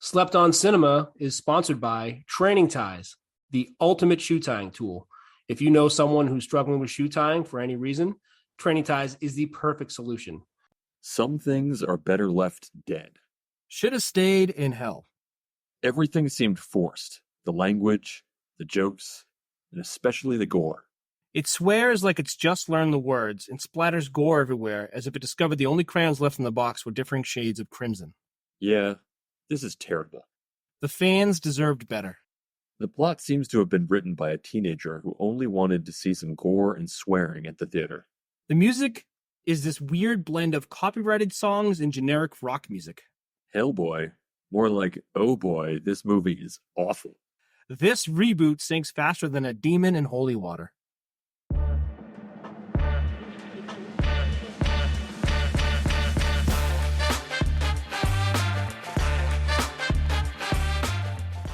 Slept on Cinema is sponsored by Training Ties, the ultimate shoe tying tool. If you know someone who's struggling with shoe tying for any reason, Training Ties is the perfect solution. Some things are better left dead. Should have stayed in hell. Everything seemed forced. The language, the jokes, and especially the gore. It swears like it's just learned the words and splatters gore everywhere as if it discovered the only crayons left in the box were differing shades of crimson. Yeah, this is terrible. The fans deserved better. The plot seems to have been written by a teenager who only wanted to see some gore and swearing at the theater. The music is this weird blend of copyrighted songs and generic rock music. Hellboy, more like, oh boy, this movie is awful. This reboot sinks faster than a demon in holy water.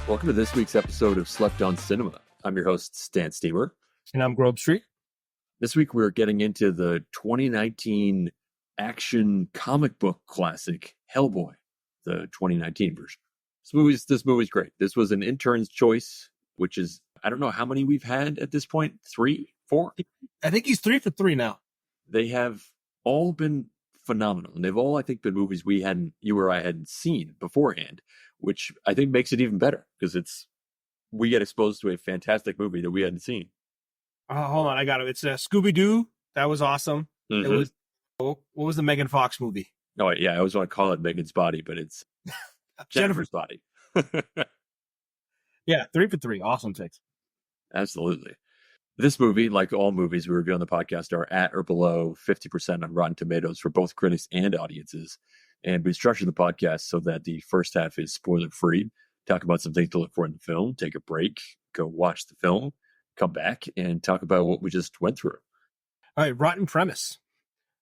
Welcome to this week's episode of Slept on Cinema. I'm your host, Stan Steamer. And I'm Grove Street. This week we're getting into the 2019 action comic book classic, Hellboy, the 2019 version. This movie's great. This was an intern's choice, which is, I don't know how many we've had at this point, 3, 4? I think he's 3 for 3 now. They have all been phenomenal. And they've all, I think, been movies you or I hadn't seen beforehand, which I think makes it even better because we get exposed to a fantastic movie that we hadn't seen. Hold on, I got it. It's Scooby-Doo. That was awesome. Mm-hmm. It was, what was the Megan Fox movie? Oh, yeah, I always want to call it Megan's Body, but it's Jennifer's Body. Yeah, 3 for 3. Awesome takes. Absolutely. This movie, like all movies we review on the podcast, are at or below 50% on Rotten Tomatoes for both critics and audiences. And we structured the podcast so that the first half is spoiler-free, talk about some things to look for in the film, take a break, go watch the film, come back, and talk about what we just went through. All right, rotten premise.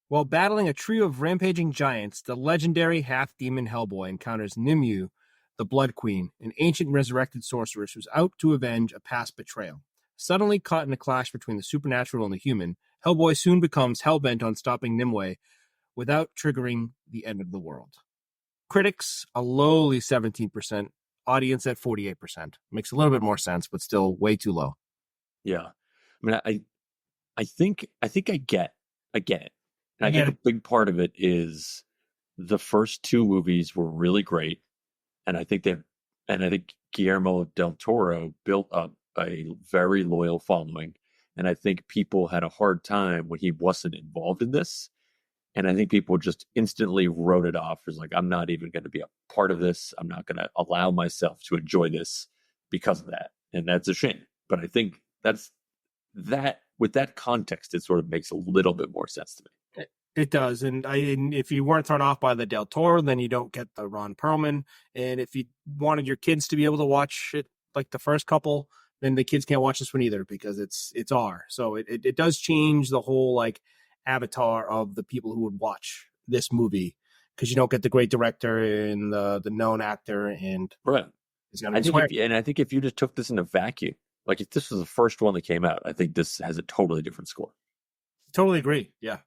While battling a trio of rampaging giants, the legendary half-demon Hellboy encounters Nimue, the Blood Queen, an ancient resurrected sorceress who's out to avenge a past betrayal. Suddenly caught in a clash between the supernatural and the human, Hellboy soon becomes hellbent on stopping Nimue without triggering the end of the world. Critics, a lowly 17%. Audience at 48%. Makes a little bit more sense, but still way too low. Yeah. I mean, I think I get it. And I think a big part of it is the first 2 movies were really great. And I think Guillermo del Toro built up a very loyal following. And I think people had a hard time when he wasn't involved in this. And I think people just instantly wrote it off as like, I'm not even going to be a part of this. I'm not going to allow myself to enjoy this because of that. And that's a shame. But I think with that context, it sort of makes a little bit more sense to me. It does. And if you weren't thrown off by the Del Toro, then you don't get the Ron Perlman. And if you wanted your kids to be able to watch it like the first couple, then the kids can't watch this one either because it's R. So it does change the whole like avatar of the people who would watch this movie because you don't get the great director and the known actor and right. I think if you just took this in a vacuum, like if this was the first one that came out, I think this has a totally different score. Totally agree. Yeah.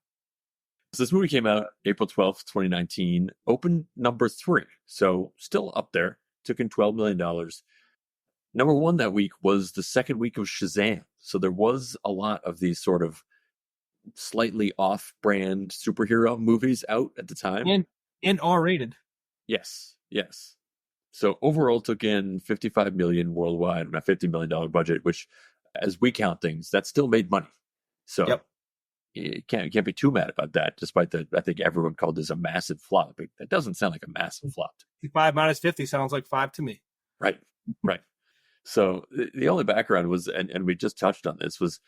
So this movie came out April 12th, 2019, opened number 3. So still up there, took in $12 million. Number 1 that week was the second week of Shazam. So there was a lot of these sort of slightly off-brand superhero movies out at the time. And R-rated. Yes. So overall took in $55 million worldwide on a $50 million budget, which as we count things, that still made money. So yep. You can't be too mad about that, despite I think everyone called this a massive flop. That doesn't sound like a massive flop. 55 minus 50 sounds like 5 to me. Right. So the only background was, and we just touched on this, was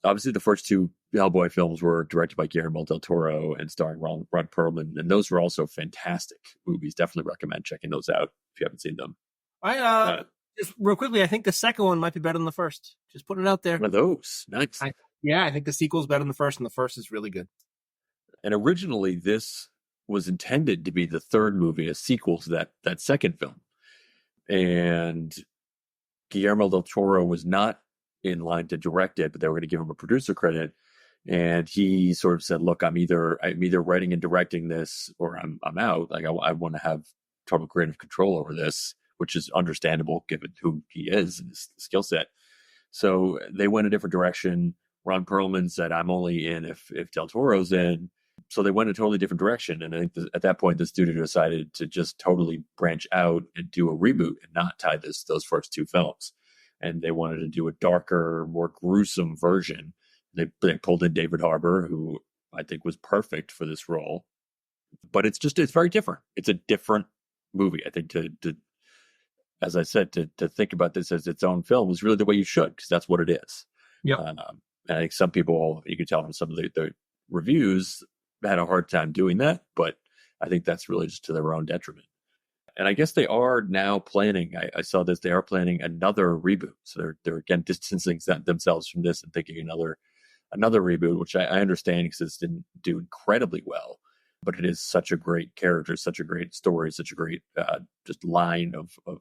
obviously the first 2 Hellboy films were directed by Guillermo del Toro and starring Ron Perlman, and those were also fantastic movies. Definitely recommend checking those out if you haven't seen them. Just real quickly, I think the second one might be better than the first. Just put it out there. One of those. Nice. I think the sequel's better than the first, and the first is really good. And originally, this was intended to be the third movie, a sequel to that second film. And Guillermo del Toro was not in line to direct it, but they were going to give him a producer credit. And he sort of said, look, I'm either writing and directing this or I'm out. Like I want to have total creative control over this, which is understandable given who he is and his skill set. So they went a different direction. Ron Perlman said, I'm only in if Del Toro's in. So they went a totally different direction. And I think at that point, the studio decided to just totally branch out and do a reboot and not tie those first two films. And they wanted to do a darker, more gruesome version. They pulled in David Harbour, who I think was perfect for this role. But it's very different. It's a different movie. I think to as I said, to think about this as its own film is really the way you should, because that's what it is. Yep. And I think some people, you can tell from some of the reviews, had a hard time doing that, but I think that's really just to their own detriment. And I guess they are now planning, I saw this, they are planning another reboot. So they're again distancing themselves from this and thinking another reboot, which I understand because this didn't do incredibly well. But it is such a great character, such a great story, such a great just line of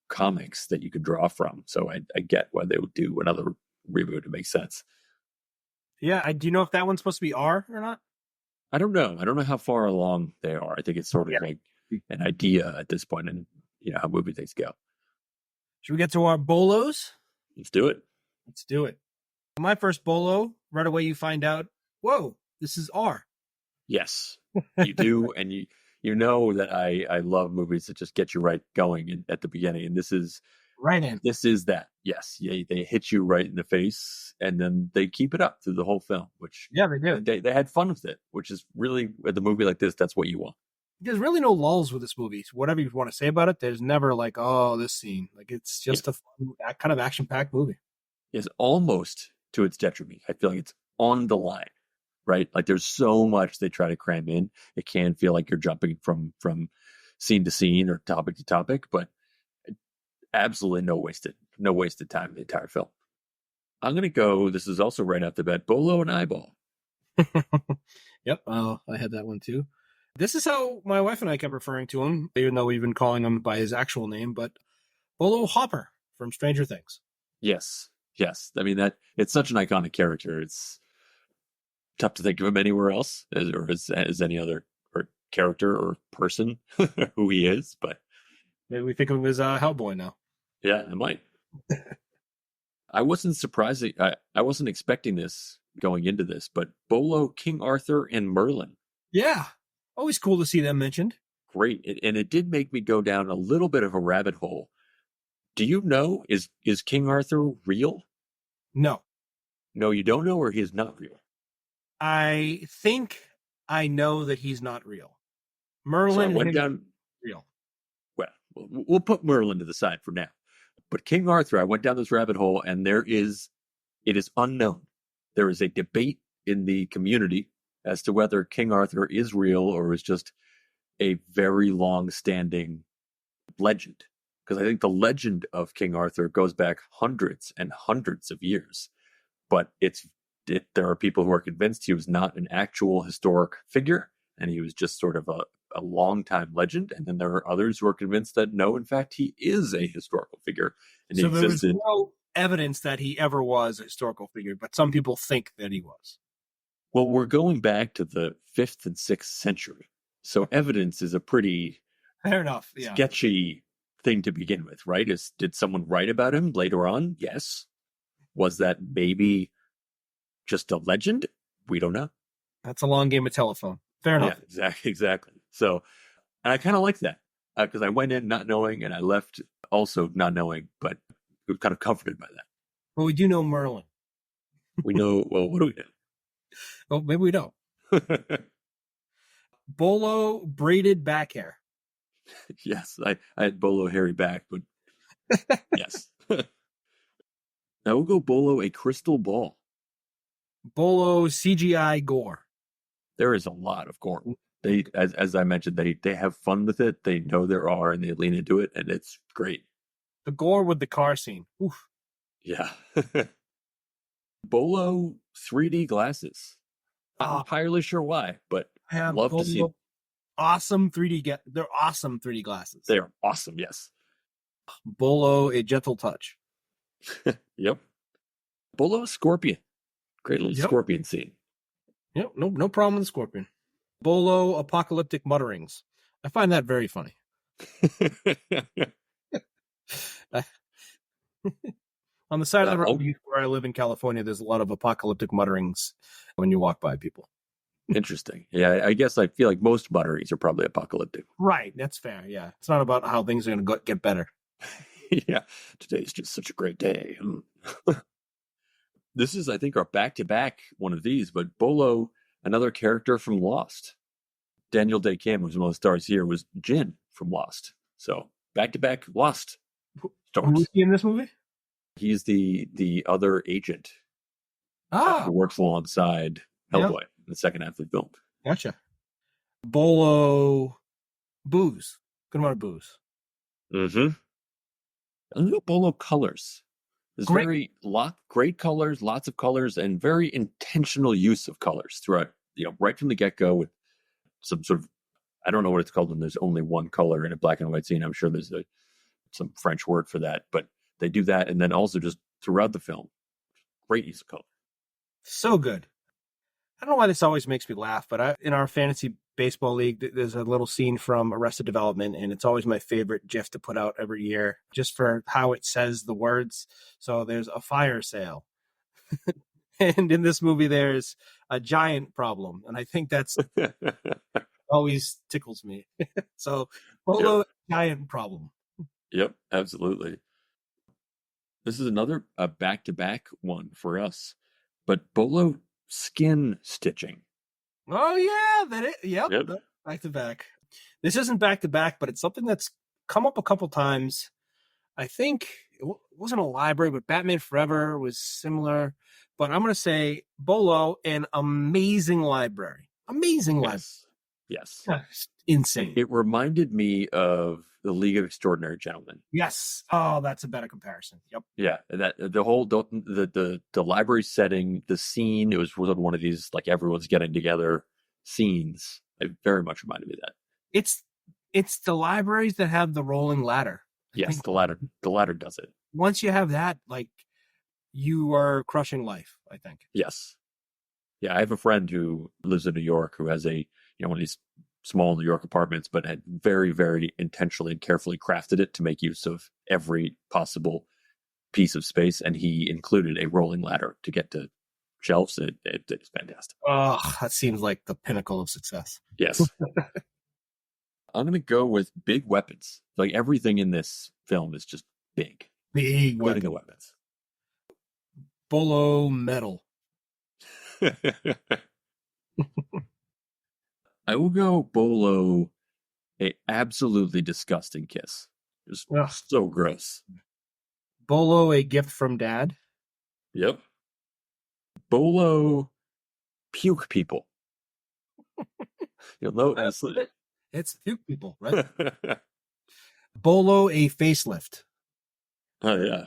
comics that you could draw from. So I get why they would do another reboot. It makes sense. Yeah. Do you know if that one's supposed to be R or not? I don't know. I don't know how far along they are. I think it's sort of like an idea at this point, and how movie things go. Should we get to our bolos? Let's do it. Let's do it. My first bolo, right away you find out, whoa, this is R. Yes, you do. And you know that I love movies that just get you right going at the beginning. And this is right in. This is that. Yes. Yeah, they hit you right in the face, and then they keep it up through the whole film, which they do. They had fun with it, which is really, with a movie like this, that's what you want. There's really no lulls with this movie. Whatever you want to say about it, there's never like, oh, this scene. Like, it's just a fun, kind of action-packed movie. It's almost to its detriment. I feel like it's on the line, right? Like, there's so much they try to cram in. It can feel like you're jumping from scene to scene or topic to topic, but absolutely no wasted time in the entire film. I'm going to go, this is also right off the bat, Bolo and Eyeball. Yep, I had that one too. This is how my wife and I kept referring to him, even though we've been calling him by his actual name, but Bolo Hopper from Stranger Things. Yes. I mean, that it's such an iconic character. It's tough to think of him anywhere else as any other character or person who he is, but maybe we think of him as Hellboy now. Yeah, I might. I wasn't surprising. I wasn't expecting this going into this, but Bolo, King Arthur, and Merlin. Yeah. Always cool to see them mentioned. Great. And it did make me go down a little bit of a rabbit hole. Do you know, is King Arthur real? No. No, you don't know, or he is not real? I think I know that he's not real. Merlin went down real. Well, we'll put Merlin to the side for now. But King Arthur, I went down this rabbit hole, and it is unknown. There is a debate in the community as to whether King Arthur is real or is just a very long-standing legend. Because I think the legend of King Arthur goes back hundreds and hundreds of years. But there are people who are convinced he was not an actual historic figure, and he was just sort of a long-time legend. And then there are others who are convinced that no, in fact, he is a historical figure. And so there was no evidence that he ever was a historical figure, but some people think that he was. Well, we're going back to the 5th and 6th century. So evidence is a pretty fair enough, sketchy thing to begin with, right? Did someone write about him later on? Yes. Was that maybe just a legend? We don't know. That's a long game of telephone. Fair enough. Yeah, exactly. So, and I kind of like that because I went in not knowing and I left also not knowing, but we were kind of comforted by that. Well, we do know Merlin. We know, well, what do we know? Well, maybe we don't. Bolo braided back hair. Yes, I had Bolo hairy back, but yes. Now we'll go Bolo a crystal ball. Bolo CGI gore. There is a lot of gore. They, as I mentioned, they have fun with it. They know there are, and they lean into it, and it's great. The gore with the car scene. Oof. Yeah. Bolo 3D glasses. I'm not entirely sure why, but I'd love to see. Awesome 3D. They're awesome 3D glasses. They are awesome. Yes. Bolo a gentle touch. Yep. Bolo scorpion. Great little scorpion scene. Yep. No problem with the scorpion. Bolo apocalyptic mutterings. I find that very funny. On the side of the road Oh, where I live in California, there's a lot of apocalyptic mutterings when you walk by people. interesting. Yeah, I guess I feel like most butteries are probably apocalyptic. Right, that's fair. Yeah, it's not about how things are going to get better. Yeah, today's just such a great day. This is, I think, our back-to-back one of these, but Bolo, another character from Lost. Daniel Day-Kim, who's one of the stars here, was Jin from Lost. So back-to-back Lost Who stars. was he in this movie? He's the other agent Ah, who works alongside Hellboy in the second half of the film. gotcha. Bolo booze. Good amount of booze. Mm-hmm. And look at Bolo colors. There's great colors, lots of colors, and very intentional use of colors throughout. Right from the get-go with some sort of, I don't know what it's called when there's only one color in a black and white scene. I'm sure there's some French word for that, but they do that, and then also just throughout the film, great use of color. So good. I don't know why this always makes me laugh, but in our fantasy baseball league, there's a little scene from Arrested Development, and it's always my favorite GIF to put out every year, just for how it says the words. So there's a fire sale. And in this movie, there's a giant problem. And I think that's always tickles me. So Bolo, giant problem. Yep, absolutely. This is another back-to-back one for us, but Bolo skin stitching. Oh yeah, yep. Back to back. This isn't back to back, but it's something that's come up a couple times. I think it wasn't a library, but Batman Forever was similar. But I'm going to say Bolo, an amazing library. Amazing library. Yes. Just insane. It reminded me of the League of Extraordinary Gentlemen. Yes. Oh, that's a better comparison. Yep. Yeah, that the whole the library setting, the scene, it was one of these like everyone's getting together scenes. It very much reminded me of that. It's the libraries that have the rolling ladder. Yes, the ladder does it. Once you have that, like, you are crushing life, I think. Yes. Yeah, I have a friend who lives in New York who has one of these small New York apartments, but had very, very intentionally and carefully crafted it to make use of every possible piece of space, and he included a rolling ladder to get to shelves. It's fantastic. Oh, that seems like the pinnacle of success. Yes. I'm going to go with big weapons. Like everything in this film is just big. Big weapons. Bolo metal. I will go Bolo, a absolutely disgusting kiss. Just so gross. Bolo, a gift from dad. Yep. Bolo, puke people. It's puke people, right? Bolo, a facelift. Oh, yeah.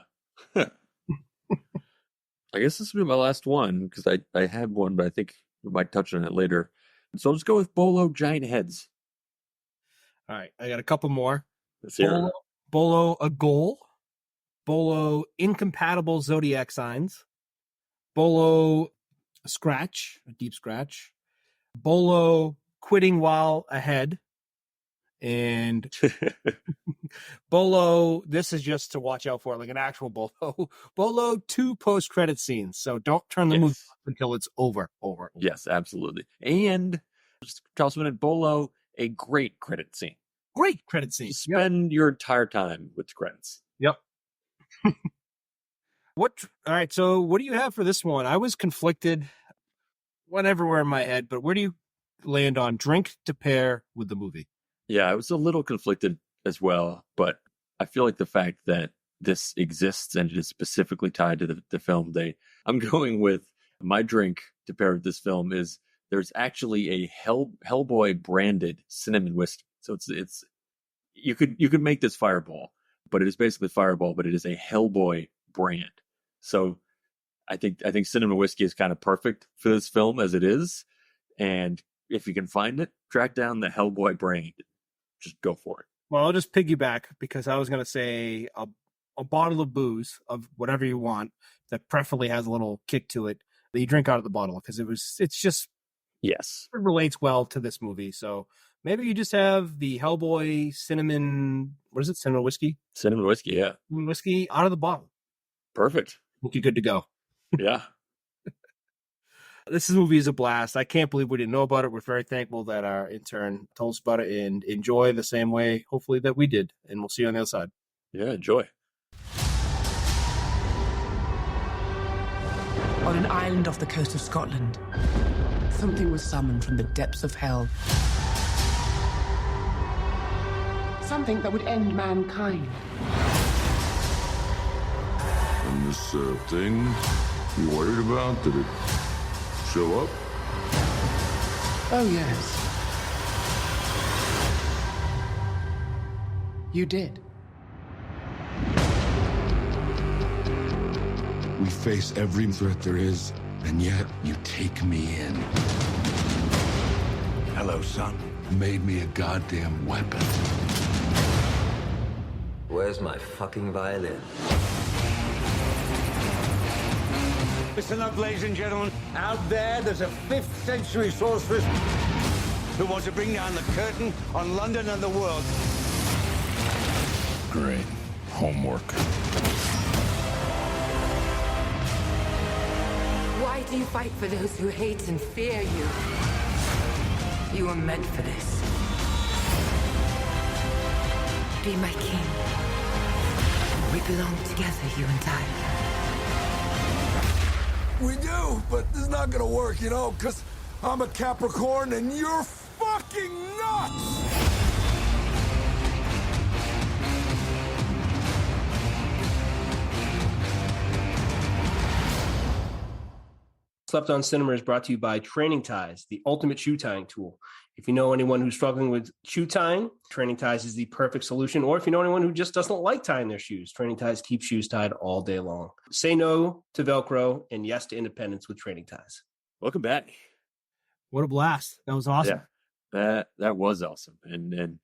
I guess this will be my last one because I had one, but I think we might touch on it later. So I'll just go with Bolo, giant heads. All right, I got a couple more. Bolo, a goal. Bolo, incompatible zodiac signs. Bolo, a scratch, a deep scratch. Bolo, quitting while ahead. And Bolo, this is just to watch out for, like an actual Bolo. Bolo, 2 post-credit scenes. So don't turn the movie off until it's over. Yes, absolutely. And just toss in Bolo, a great credit scene. Great credit scene. Spend your entire time with the credits. Yep. All right, so what do you have for this one? I was conflicted, went everywhere in my head, but where do you land on drink to pair with the movie? Yeah, I was a little conflicted as well, but I feel like the fact that this exists and it is specifically tied to the film, I'm going with my drink to pair with this film is there's actually a Hellboy branded cinnamon whiskey. So it's you could make this Fireball, but it is basically Fireball, but it is a Hellboy brand. So I think cinnamon whiskey is kind of perfect for this film as it is, and if you can find it, track down the Hellboy brand. Just go for it. Well, I'll just piggyback because I was going to say a bottle of booze of whatever you want that preferably has a little kick to it that you drink out of the bottle because it's just yes, it relates well to this movie. So Maybe you just have the Hellboy cinnamon, what is it? Cinnamon whiskey? Cinnamon whiskey, yeah. Whiskey out of the bottle. Perfect. You're good to go. Yeah. This movie is a blast. I can't believe we didn't know about it. We're very thankful that our intern told us about it and enjoy the same way, hopefully, that we did. And we'll see you on the other side. Yeah, enjoy. On an island off the coast of Scotland, something was summoned from the depths of hell. Something that would end mankind. And this thing you worried about, did it show up? Oh, yes. You did. We face every threat there is, and yet you take me in. Hello, son. Made me a goddamn weapon. Where's my fucking violin? Listen up, ladies and gentlemen. Out there's a 5th century sorceress who wants to bring down the curtain on London and the world. Great. Homework. Why do you fight for those who hate and fear you? You were meant for this. Be my king. We belong together, you and I. We do, but this is not gonna work, you know, because I'm a Capricorn and you're fucking nuts! Slept on Cinema is brought to you by Training Ties, the ultimate shoe tying tool. If you know anyone who's struggling with shoe tying, Training Ties is the perfect solution. Or if you know anyone who just doesn't like tying their shoes, Training Ties keeps shoes tied all day long. Say no to Velcro and yes to independence with Training Ties. Welcome back. What a blast. That was awesome. Yeah, that was awesome. And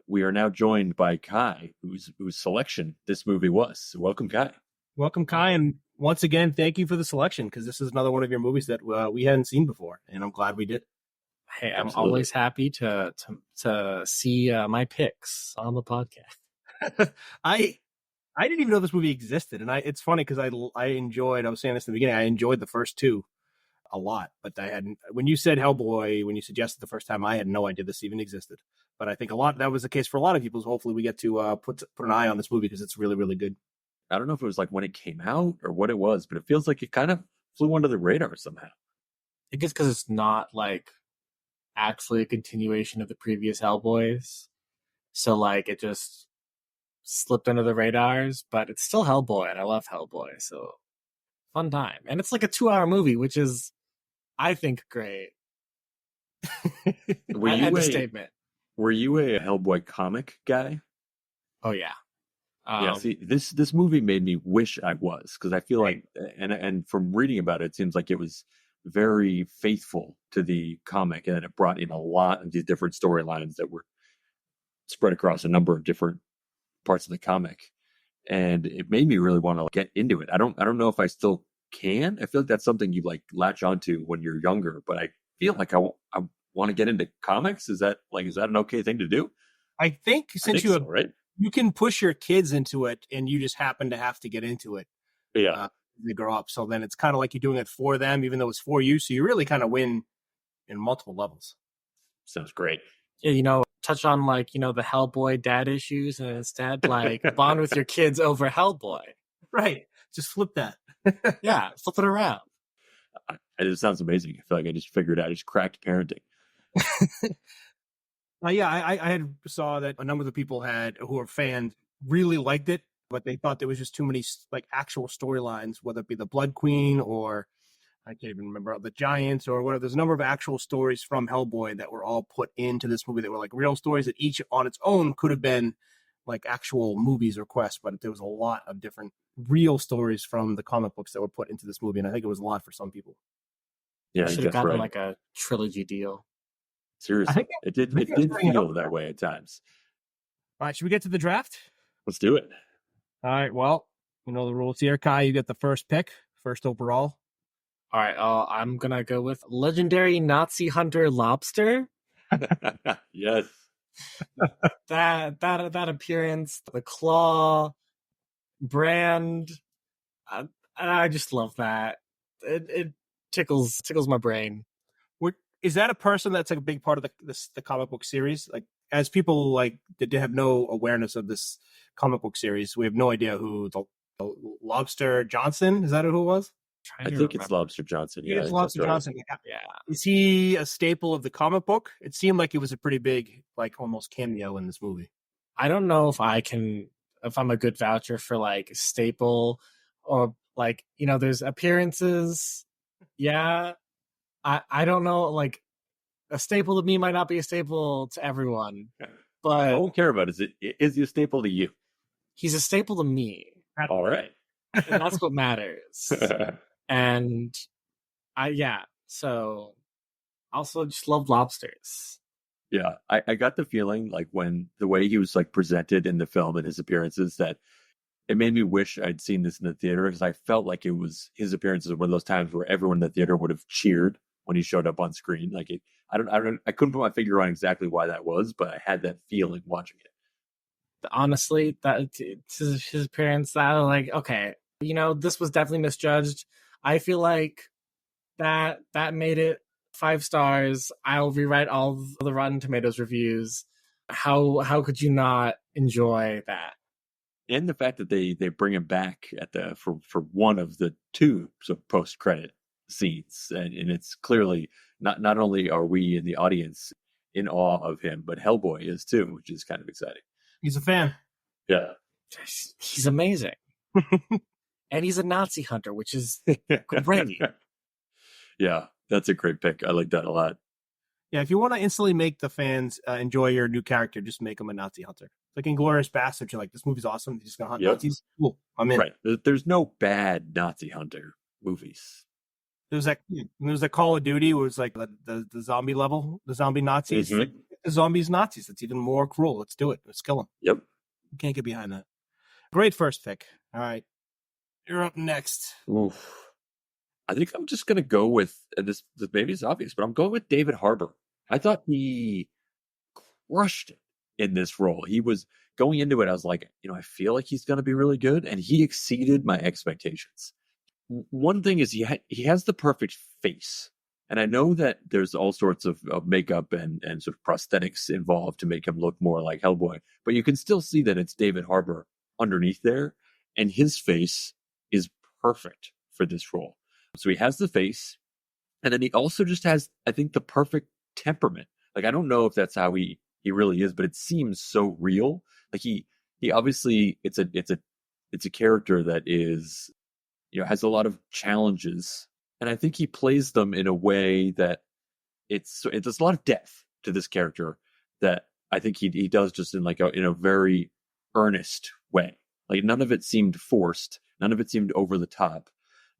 we are now joined by Kai, whose selection this movie was. So welcome, Kai. Welcome, Kai. And once again, thank you for the selection, because this is another one of your movies that we hadn't seen before, and I'm glad we did. Hey, I'm always happy to see my picks on the podcast. I didn't even know this movie existed, and it's funny because I enjoyed. I was saying this in the beginning. I enjoyed the first two a lot, but I hadn't. When you said Hellboy, when you suggested the first time, I had no idea this even existed. But I think that was the case for a lot of people. So hopefully, we get to put an eye on this movie because it's really, really good. I don't know if it was like when it came out or what it was, but it feels like it kind of flew under the radar somehow. I guess because it's not like actually a continuation of the previous Hellboys. So like it just slipped under the radars, but it's still Hellboy and I love Hellboy. So fun time. And it's like a 2-hour movie, which is, I think, great. Were you a statement. Were you a Hellboy comic guy? Oh yeah. Yeah, see, this movie made me wish I was, because I feel like, and from reading about it, it seems like it was very faithful to the comic, and it brought in a lot of these different storylines that were spread across a number of different parts of the comic, and it made me really want to get into it. I don't know if I still can. I feel like that's something you like latch onto when you're younger, but I feel like I want to get into comics. Is that an okay thing to do? I think right? You can push your kids into it, and you just happen to have to get into it. Yeah. They grow up. So then it's kind of like you're doing it for them, even though it's for you. So you really kind of win in multiple levels. Sounds great. Yeah, touch on the Hellboy dad issues, and instead bond with your kids over Hellboy. Right. Just flip that. Yeah, flip it around. It sounds amazing. I feel like I just figured out. I just cracked parenting. I had saw that a number of the people who are fans really liked it, but they thought there was just too many actual storylines, whether it be the Blood Queen or I can't even remember the Giants or whatever. There's a number of actual stories from Hellboy that were all put into this movie that were like real stories that each on its own could have been like actual movies or quests, but there was a lot of different real stories from the comic books that were put into this movie, and I think it was a lot for some people. Yeah, should have gotten like a trilogy deal. Seriously, it did feel that way at times. All right, should we get to the draft? Let's do it. All right, well, you know the rules here. Kai, you get the first pick, first overall. All right, I'm going to go with legendary Nazi hunter Lobster. Yes. That appearance, the claw brand, I just love that. It tickles my brain. Is that a person that's like a big part of the comic book series? Like, as people like that have no awareness of this comic book series, we have no idea who the Lobster Johnson, is that who it was? I think it's Lobster Johnson. Yeah, It's Lobster Johnson. Yeah. Is he a staple of the comic book? It seemed like it was a pretty big, like almost cameo in this movie. I don't know if I'm a good voucher for like staple or like, there's appearances. Yeah. I don't know, like a staple to me might not be a staple to everyone, but I don't care about it. Is he a staple to you? he's a staple to me. All right. And that's what matters. And so also just love lobsters. Yeah, I got the feeling like when the way he was like presented in the film and his appearances that it made me wish I'd seen this in the theater because I felt like it was his appearances were one of those times where everyone in the theater would have cheered when he showed up on screen. Like I couldn't put my finger on exactly why that was, but I had that feeling watching it. Honestly, that his appearance, that like, okay, this was definitely misjudged. I feel like that made it 5 stars. I'll rewrite all the Rotten Tomatoes reviews. How could you not enjoy that? And the fact that they bring him back at for one of the 2 post credit scenes, and it's clearly not only are we in the audience in awe of him, but Hellboy is too, which is kind of exciting. He's a fan. Yeah, he's amazing. And he's a Nazi hunter, which is great. Yeah, that's a great pick. I like that a lot. Yeah, if you want to instantly make the fans enjoy your new character, just make him a Nazi hunter. Like Inglourious Basterds, you're like, this movie's awesome. He's just gonna hunt Nazis. Cool, I'm in. Right. There's no bad Nazi hunter movies. There was that Call of Duty where it was like the zombie level, the zombie Nazis. Mm-hmm. Like, the zombies Nazis. That's even more cruel. Let's do it. Let's kill them. Yep. You can't get behind that. Great first pick. All right. You're up next. Oof. I think I'm just going to go with, and this maybe is obvious, but I'm going with David Harbour. I thought he crushed it in this role. He was going into it, I was like, I feel like he's going to be really good, and he exceeded my expectations. One thing is he has the perfect face. And I know that there's all sorts of makeup and sort of prosthetics involved to make him look more like Hellboy, but you can still see that it's David Harbour underneath there, and his face is perfect for this role. So he has the face, and then he also just has, I think, the perfect temperament. Like, I don't know if that's how he really is, but it seems so real. Like he obviously it's a character that is, has a lot of challenges, and I think he plays them in a way that there's a lot of depth to this character that I think he does just in in a very earnest way. Like, none of it seemed forced, none of it seemed over the top.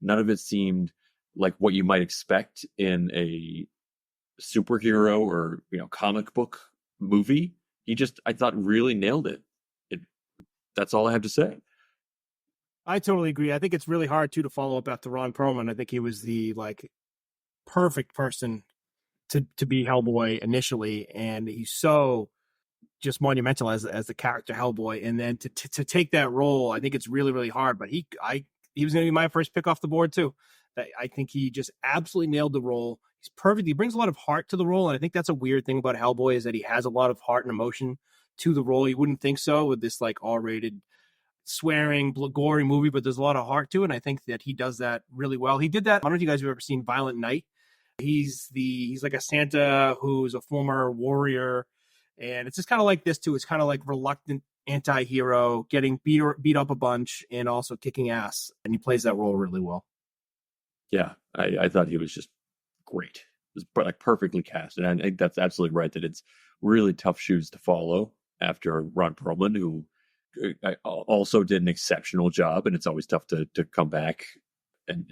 None of it seemed like what you might expect in a superhero or, comic book movie. I thought really nailed it. That's all I have to say. I totally agree. I think it's really hard to follow up after Ron Perlman. I think he was the perfect person to be Hellboy initially. And he's so just monumental as the character Hellboy. And then to take that role, I think it's really, really hard, but he was going to be my first pick off the board too. I think he just absolutely nailed the role. He's perfect. He brings a lot of heart to the role. And I think that's a weird thing about Hellboy is that he has a lot of heart and emotion to the role. You wouldn't think so with this R-rated swearing, gory movie, but there's a lot of heart to it. And I think that he does that really well. He did that. I don't know if you guys have ever seen Violent Night. He's like a Santa who's a former warrior. And it's just kind of like this too. It's kind of like reluctant anti-hero getting beat up a bunch and also kicking ass, and he plays that role really well. Yeah, I thought he was just great. It was perfectly cast, and I think that's absolutely right that it's really tough shoes to follow after Ron Perlman, who also did an exceptional job, and it's always tough to come back and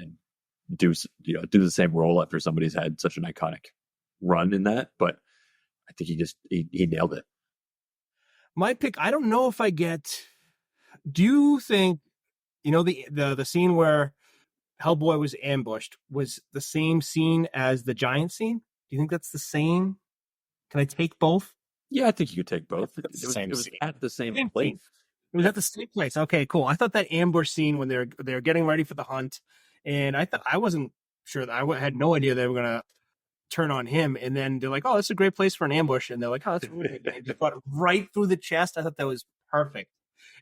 do the same role after somebody's had such an iconic run in that. But I think he nailed it. My pick, I don't know if I get. Do you think, the scene where Hellboy was ambushed was the same scene as the giant scene? Do you think that's the same? Can I take both? Yeah, I think you could take both. It It's the was, same it was scene. at the same Same place. scene. It was at the same place. Okay, cool. I thought that ambush scene when they're getting ready for the hunt, and I thought I wasn't sure that had no idea they were gonna turn on him, and then they're like, "Oh, that's a great place for an ambush," and they're like, "Oh, that's really good." He just got right through the chest. I thought that was perfect.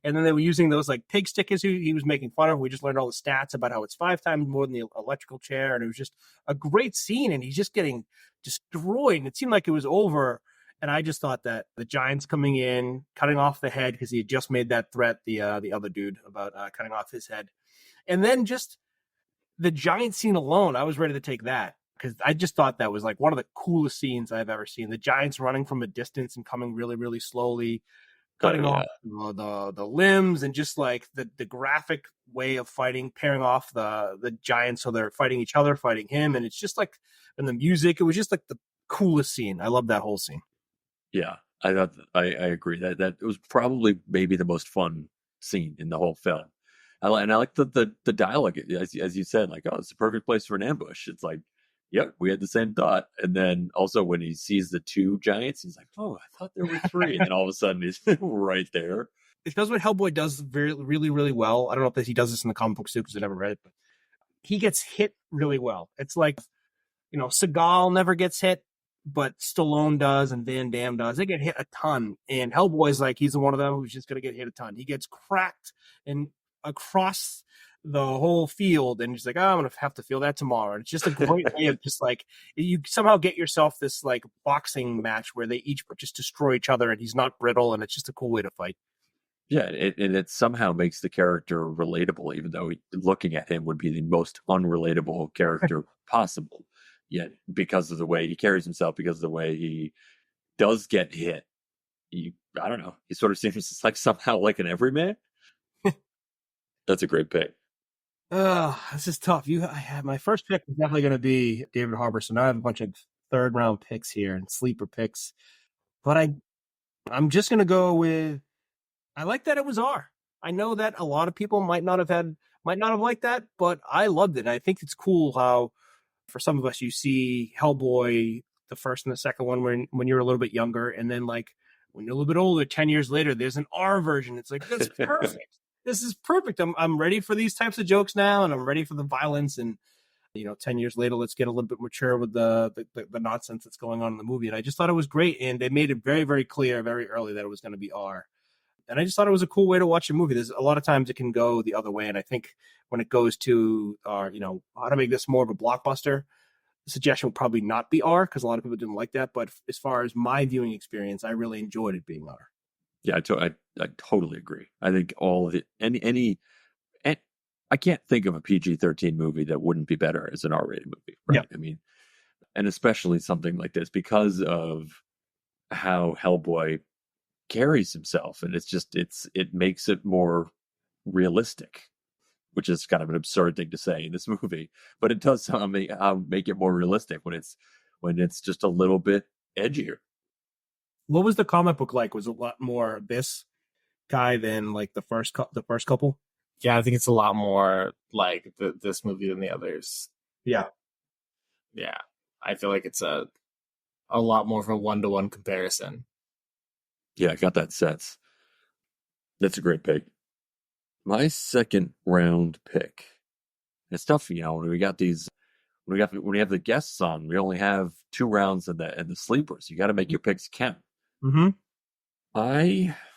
And then they were using those like pig stickers he was making fun of. We just learned all the stats about how it's 5 times more than the electrical chair, and it was just a great scene. And he's just getting destroyed, and it seemed like it was over. And I just thought that the Giants coming in, cutting off the head because he had just made that threat, the other dude, about cutting off his head, and then just the giant scene alone, I was ready to take that because I just thought that was like one of the coolest scenes I've ever seen. The Giants running from a distance and coming really, really slowly, cutting off the limbs, and just like the graphic way of fighting, pairing off the Giants so they're fighting each other, fighting him, and it's just like, and the music, it was just like the coolest scene. I love that whole scene. Yeah, I thought I agree that it was probably maybe the most fun scene in the whole film. I like the dialogue, as you said, like, oh, it's the perfect place for an ambush. It's like, yep, we had the same thought. And then also when he sees the 2 giants, he's like, oh, I thought there were 3. And then all of a sudden he's right there. It does what Hellboy does really, really well. I don't know if he does this in the comic books too, because I never read it, but he gets hit really well. It's like, Seagal never gets hit, but Stallone does and Van Damme does. They get hit a ton. And Hellboy's like, he's one of them who's just going to get hit a ton. He gets cracked and across the whole field, and he's like, oh, I'm going to have to feel that tomorrow. And it's just a great way of just like, you somehow get yourself this like boxing match where they each just destroy each other and he's not brittle, and it's just a cool way to fight. Yeah, it somehow makes the character relatable, even though looking at him would be the most unrelatable character possible. Yet, because of the way he carries himself, because of the way he does get hit, I don't know, he sort of seems like somehow like an everyman. That's a great pick. This is tough. My first pick was definitely going to be David Harbour, so now I have a bunch of 3rd round picks here and sleeper picks. But I'm just going to go with, I like that it was R. I know that a lot of people might not have liked that, but I loved it. And I think it's cool how, for some of us, you see Hellboy, the first and the second one, when you're a little bit younger, and then like when you're a little bit older, 10 years later, there's an R version. It's like, that's perfect. This is perfect. I'm ready for these types of jokes now, and I'm ready for the violence. And 10 years later, let's get a little bit mature with the nonsense that's going on in the movie. And I just thought it was great, and they made it very, very clear very early that it was going to be R. And I just thought it was a cool way to watch a movie. There's a lot of times it can go the other way, and I think when it goes to how to make this more of a blockbuster, the suggestion would probably not be R, because a lot of people didn't like that. But as far as my viewing experience, I really enjoyed it being R. Yeah, I totally agree. I think all of it, and I can't think of a PG-13 movie that wouldn't be better as an R-rated movie, right? Yeah. I mean, and especially something like this because of how Hellboy carries himself, and it makes it more realistic, which is kind of an absurd thing to say in this movie, but it does make it more realistic when it's just a little bit edgier. What was the comic book like? Was it a lot more this guy than like the first couple? Yeah, I think it's a lot more like this movie than the others. Yeah. I feel like it's a lot more of a 1-to-1 comparison. Yeah, I got that sense. That's a great pick. My 2nd round pick. It's tough, when we got these. When we have the guests on, we only have 2 rounds and the sleepers. You got to make your picks count. Mm-hmm.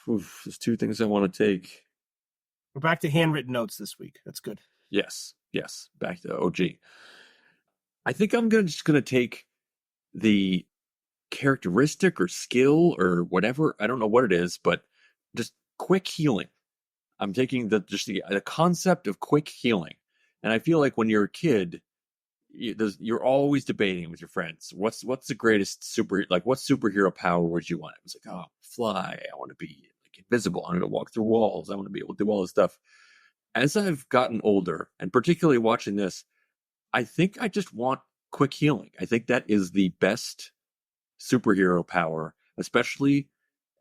There's 2 things I want to take. We're back to handwritten notes this week. That's good. Yes. Back to OG. I think I'm just gonna take the characteristic or skill or whatever. I don't know what it is, but just quick healing. I'm taking the concept of quick healing, and I feel like when you're a kid, you're always debating with your friends. What's the greatest what superhero power would you want? It was like, oh, fly. I want to be like invisible. I want to walk through walls. I want to be able to do all this stuff. As I've gotten older, and particularly watching this, I think I just want quick healing. I think that is the best superhero power, especially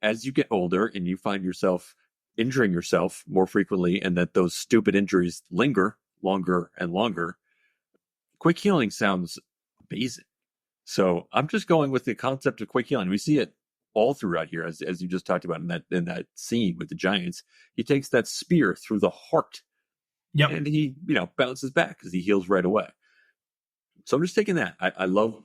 as you get older and you find yourself injuring yourself more frequently, and that those stupid injuries linger longer and longer. Quick healing sounds amazing. So I'm just going with the concept of quick healing. We see it all throughout here, as you just talked about in that scene with the giants. He takes that spear through the heart, and he bounces back because he heals right away. So I'm just taking that. I love.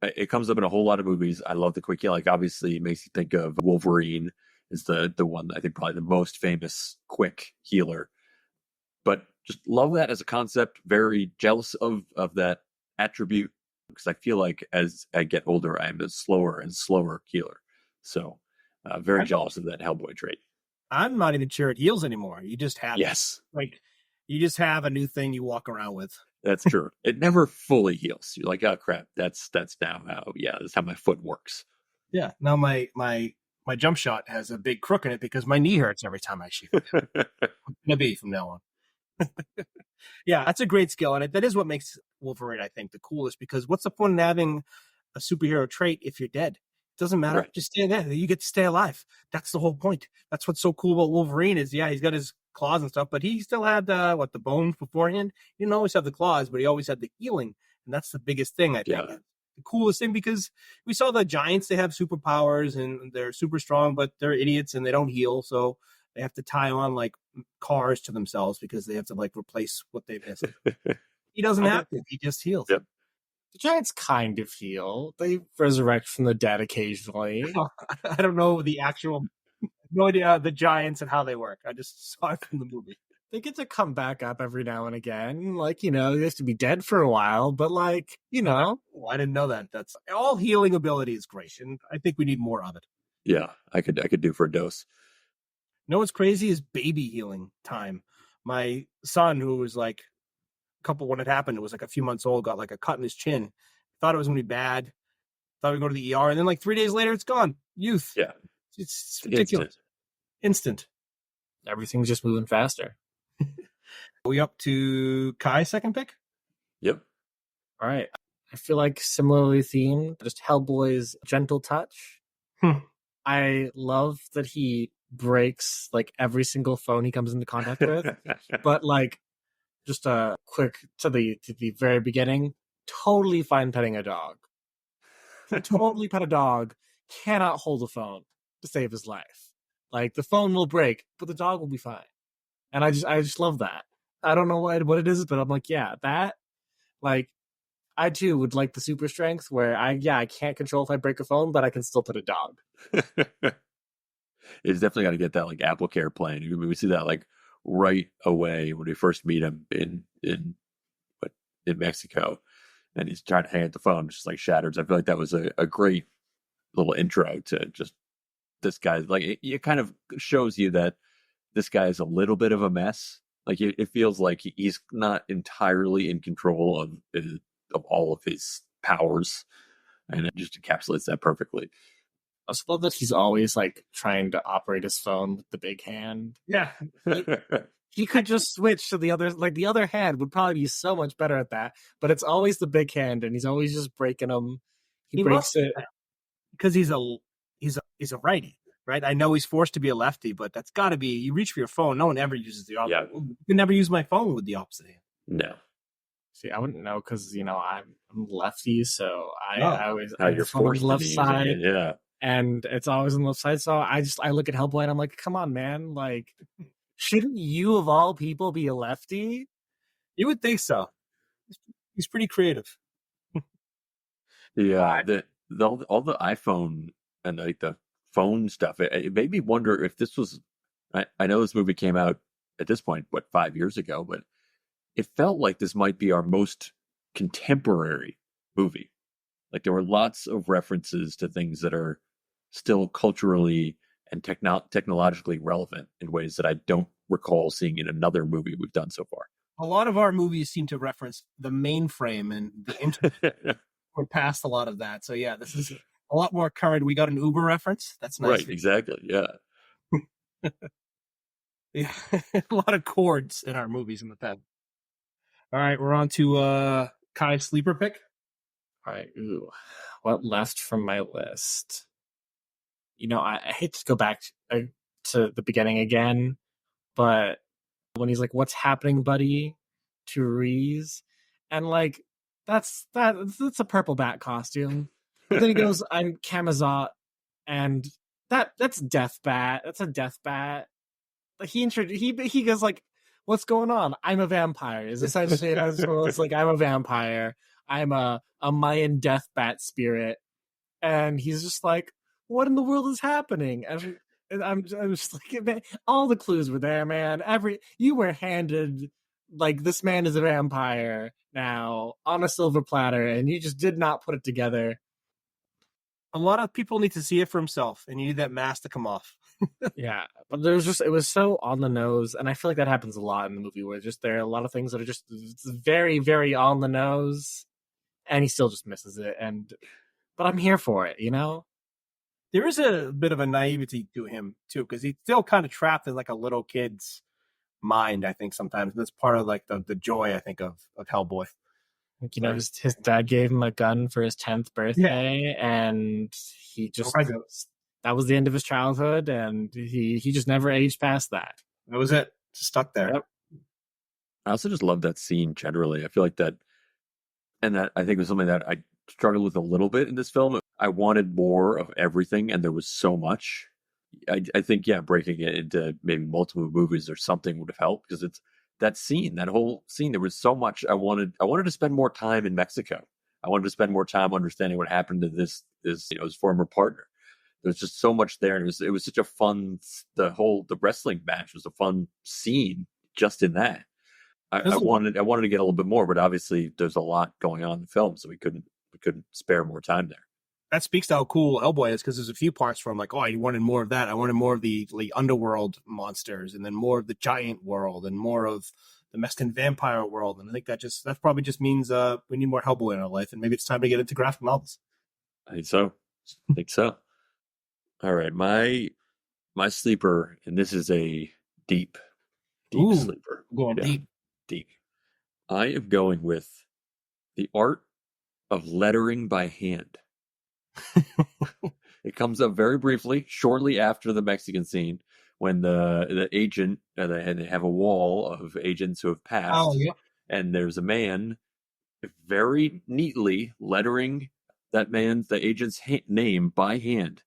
It comes up in a whole lot of movies. I love the quick heal. Like, obviously, it makes you think of Wolverine is the one, I think, probably the most famous quick healer. But just love that as a concept. Very jealous of that attribute, because I feel like as I get older, I'm a slower and slower healer. So very jealous of that Hellboy trait. I'm not even sure it heals anymore. You just have you just have a new thing you walk around with. That's true. It never fully heals. You're like, oh crap, that's now how that's how my foot works. Yeah. Now my jump shot has a big crook in it because my knee hurts every time I shoot. It's gonna be from now on. Yeah, that's a great skill, and that is what makes Wolverine, I think, the coolest. Because what's the point in having a superhero trait if you're dead? It doesn't matter. Right. Just stay there. You get to stay alive. That's the whole point. That's what's so cool about Wolverine is, he's got his claws and stuff, but he still had the bones beforehand. He didn't always have the claws, but he always had the healing, and that's the biggest thing, I think. Yeah. The coolest thing, because we saw the giants, they have superpowers and they're super strong, but they're idiots and they don't heal, so they have to tie on like cars to themselves because they have to like replace what they missed. He doesn't have to. He just heals. Yep. The giants kind of heal. They resurrect from the dead occasionally. I don't know no idea the giants and how they work. I just saw it from the movie. They get to come back up every now and again. Like, they used to be dead for a while, but like, Oh, I didn't know that. That's all healing ability is great, and I think we need more of it. Yeah, I could do for a dose. What's crazy is baby healing time. My son, who was like when it happened, it was like a few months old, got like a cut in his chin. Thought it was gonna be bad. Thought we'd go to the ER, and then like 3 days later, it's gone. Youth. Yeah, it's ridiculous. Instant. Everything's just moving faster. We up to Kai's second pick? Yep. All right. I feel like similarly themed, just Hellboy's gentle touch. I love that he breaks like every single phone he comes into contact with. But like, just a quick to the very beginning, totally fine petting a dog. Totally pet a dog, cannot hold a phone to save his life. Like, the phone will break, but the dog will be fine. And I just love that. I don't know what it is, but I'm like, that, like, I too would like the super strength where I can't control if I break a phone, but I can still pet a dog. It's definitely got to get that like Apple Care plan. We see that like right away when we first meet him in Mexico, and he's trying to hang up the phone, just like shatters. I feel like that was a great little intro to just this guy. Like, it kind of shows you that this guy is a little bit of a mess. Like, it feels like he's not entirely in control of all of his powers, and it just encapsulates that perfectly. I also love that he's always like trying to operate his phone with the big hand. Yeah. He could just switch to the other, like the other hand would probably be so much better at that, but it's always the big hand, and he's always just breaking them. He breaks it because he's a righty, right? I know he's forced to be a lefty, but that's got to be, you reach for your phone. No one ever uses the opposite. Yeah. You can never use my phone with the opposite hand. No. See, I wouldn't know because I'm lefty, so I always you're forced to left side. Yeah. And it's always on the left side. So I look at Hellboy and I'm like, come on, man. Like, shouldn't you of all people be a lefty? You would think so. He's pretty creative. Yeah. All the iPhone and like the phone stuff, it made me wonder if this was, I know this movie came out at this point, 5 years ago, but it felt like this might be our most contemporary movie. Like, there were lots of references to things that are still culturally and technologically relevant in ways that I don't recall seeing in another movie we've done so far. A lot of our movies seem to reference the mainframe and the internet. We're past a lot of that. So yeah, this is a lot more current. We got an Uber reference. That's nice. Right, exactly. Yeah. Yeah. A lot of chords in our movies in the past. All right, we're on to Kai's sleeper pick. All right. Ooh, what left from my list? I hate to go back to the beginning again, but when he's like, "What's happening, buddy?" to Reese, and like, that's a purple bat costume. But then he goes, I'm Camazot, and that's Death Bat. That's a Death Bat. He goes like, what's going on? I'm a vampire. Is essentially it's like, I'm a vampire. I'm a Mayan Death Bat spirit, and he's just like, what in the world is happening? And I'm just like, man, all the clues were there, man. You were handed like, this man is a vampire now on a silver platter, and you just did not put it together. A lot of people need to see it for himself, and you need that mask to come off. Yeah, but it was so on the nose, and I feel like that happens a lot in the movie, where just there are a lot of things that are just very, very on the nose, and he still just misses it. But I'm here for it, you know? There is a bit of a naivety to him too, because he's still kind of trapped in like a little kid's mind, I think sometimes. That's part of like the joy, I think, of Hellboy. Like, you know, his dad gave him a gun for his 10th birthday, and he just that was the end of his childhood, and he just never aged past that. That was it. Just stuck there. Yep. I also just love that scene generally. I feel like that, and that I think was something that I struggled with a little bit in this film. I wanted more of everything, and there was so much. I think, yeah, breaking it into maybe multiple movies or something would have helped, because it's that scene, that whole scene. There was so much. I wanted to spend more time in Mexico. I wanted to spend more time understanding what happened to his former partner. There's just so much there, and it was such a fun. The wrestling match was a fun scene just in that. I wanted to get a little bit more, but obviously there's a lot going on in the film, so we couldn't spare more time there. That speaks to how cool Hellboy is, because there's a few parts where I'm like, oh, I wanted more of that. I wanted more of the underworld monsters, and then more of the giant world, and more of the Mexican vampire world. And I think that probably just means we need more Hellboy in our life, and maybe it's time to get into graphic novels. I think so. All right, my sleeper, and this is a deep sleeper. Going deep. I am going with the art of lettering by hand. It comes up very briefly, shortly after the Mexican scene, when the agent, they have a wall of agents who have passed, and there's a man very neatly lettering the agent's name by hand.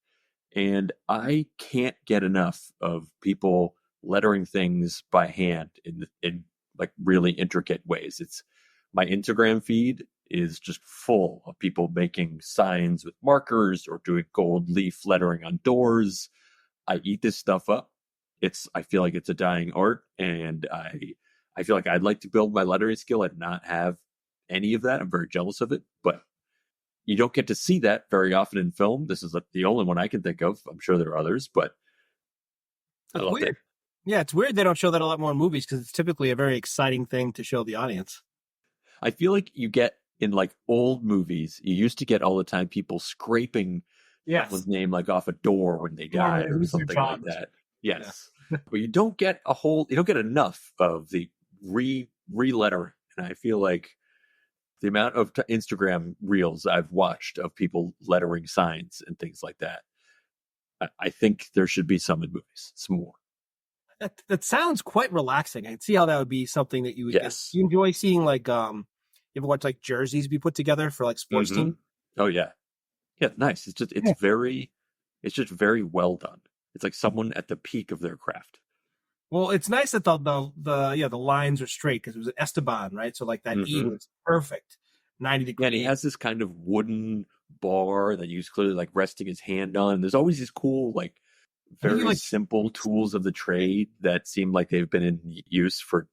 And I can't get enough of people lettering things by hand in like really intricate ways. It's my Instagram feed is just full of people making signs with markers or doing gold leaf lettering on doors. I eat this stuff up. I feel like it's a dying art, and I feel like I'd like to build my lettering skill and not have any of that. I'm very jealous of it, but you don't get to see that very often in film. This is the only one I can think of. I'm sure there are others, but I love it. Yeah, it's weird they don't show that a lot more in movies, because it's typically a very exciting thing to show the audience. I feel like you get in like old movies, you used to get all the time people scraping someone's name like off a door when they die or something like that. Yes. Yeah. But you don't get enough of the re-letter. And I feel like the amount of Instagram reels I've watched of people lettering signs and things like that, I think there should be some in movies, some more. That sounds quite relaxing. I can see how that would be something that you would get. You enjoy seeing, like, you ever watch like jerseys be put together for like sports team? Oh yeah. Yeah, nice. It's just very well done. It's like someone at the peak of their craft. Well, it's nice that the lines are straight, because it was Esteban, right? So like that E was perfect. 90 degrees. Yeah, and he has this kind of wooden bar that he's clearly like resting his hand on. There's always these cool, like very simple tools of the trade that seem like they've been in use for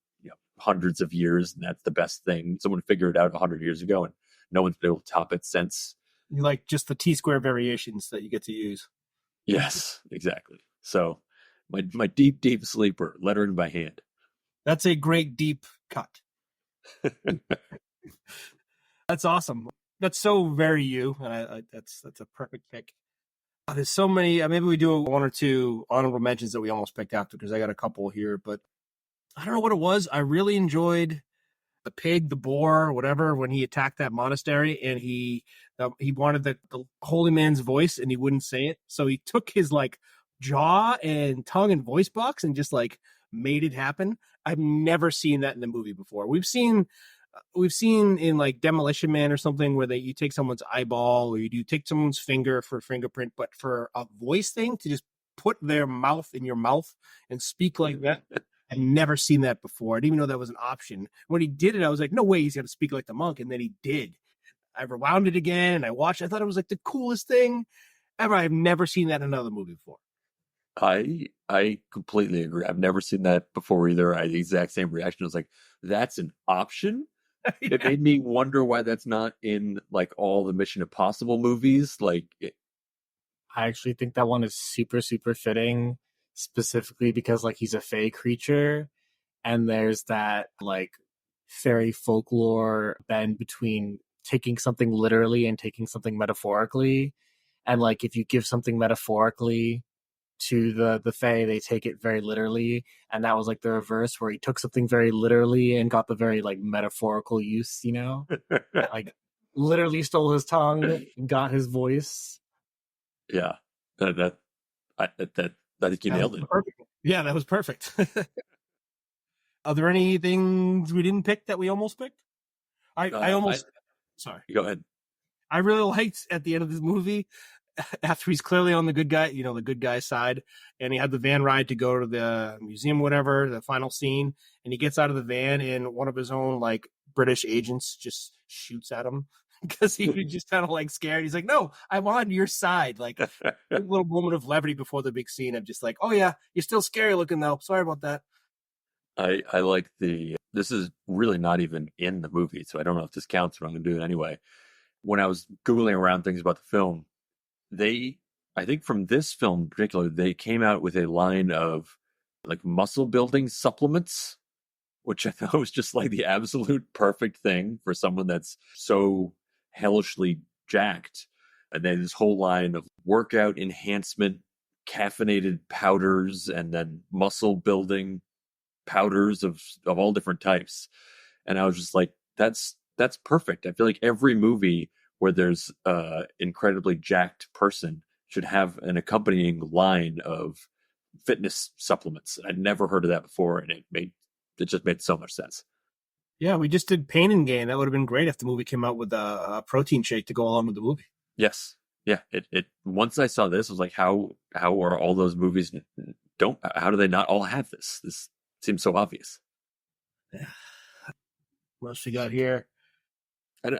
hundreds of years, and that's the best thing. Someone figured it out 100 years ago, and no one's been able to top it since. You like just the T-square variations that you get to use. Yes, exactly. So my deep sleeper, lettering by hand. That's a great deep cut. That's awesome. That's so very you, and that's a perfect pick. There's so many. Maybe we do one or two honorable mentions that we almost picked after, because I got a couple here, but I don't know what it was. I really enjoyed the pig, the boar, whatever, when he attacked that monastery, and he wanted the holy man's voice, and he wouldn't say it. So he took his like jaw and tongue and voice box and just like made it happen. I've never seen that in the movie before. We've seen we've seen in like Demolition Man or something where you take someone's eyeball or you take someone's finger for a fingerprint, but for a voice thing to just put their mouth in your mouth and speak like that. I've never seen that before. I didn't even know that was an option. When he did it, I was like, no way he's going to speak like the monk. And then he did. I rewound it again and I watched. I thought it was like the coolest thing ever. I've never seen that in another movie before. I completely agree. I've never seen that before either. I had the exact same reaction. I was like, that's an option? It made me wonder why that's not in like all the Mission Impossible movies. I actually think that one is super, super fitting, specifically because like he's a fae creature, and there's that like fairy folklore bend between taking something literally and taking something metaphorically. And like if you give something metaphorically to the fae, they take it very literally, and that was like the reverse where he took something very literally and got the very like metaphorical use, like literally stole his tongue, got his voice. Yeah, I think you nailed it. Perfect. Yeah, that was perfect. Are there any things we didn't pick that we almost picked? Sorry, go ahead. I really liked at the end of this movie, after he's clearly on the good guy, the good guy's side, and he had the van ride to go to the museum, whatever, the final scene, and he gets out of the van and one of his own like British agents just shoots at him because he was just kind of like scared. He's like, no, I'm on your side. Like a little moment of levity before the big scene of just like, oh yeah, you're still scary looking though. Sorry about that. I like this is really not even in the movie, so I don't know if this counts, but I'm going to do it anyway. When I was Googling around things about the film, I think from this film in particular, they came out with a line of like muscle building supplements, which I thought was just like the absolute perfect thing for someone that's so hellishly jacked. And then this whole line of workout enhancement, caffeinated powders, and then muscle building powders of all different types. And I was just like, that's perfect. I feel like every movie where there's an incredibly jacked person should have an accompanying line of fitness supplements. I'd never heard of that before, and it just made so much sense. Yeah, we just did Pain and Gain. That would have been great if the movie came out with a protein shake to go along with the movie. Yes. Yeah. It once I saw this, I was like, how are all those movies how do they not all have this? This seems so obvious. What else we got here?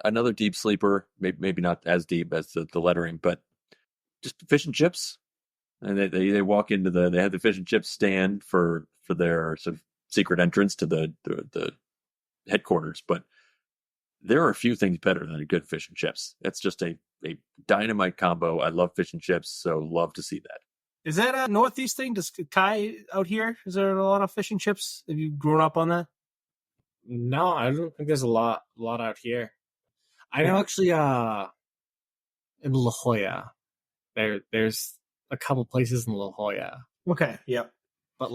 Another deep sleeper, maybe not as deep as the lettering, but just fish and chips. And they walk into they have the fish and chips stand for their sort of secret entrance to the headquarters. But there are a few things better than a good fish and chips. It's just a dynamite combo. I love fish and chips, so love to see that. Is that a Northeast thing? Does Kai out here? Is there a lot of fish and chips? Have you grown up on that? No, I don't think there's a lot out here. I know actually in La Jolla, there's a couple places in La Jolla. Okay, yep. But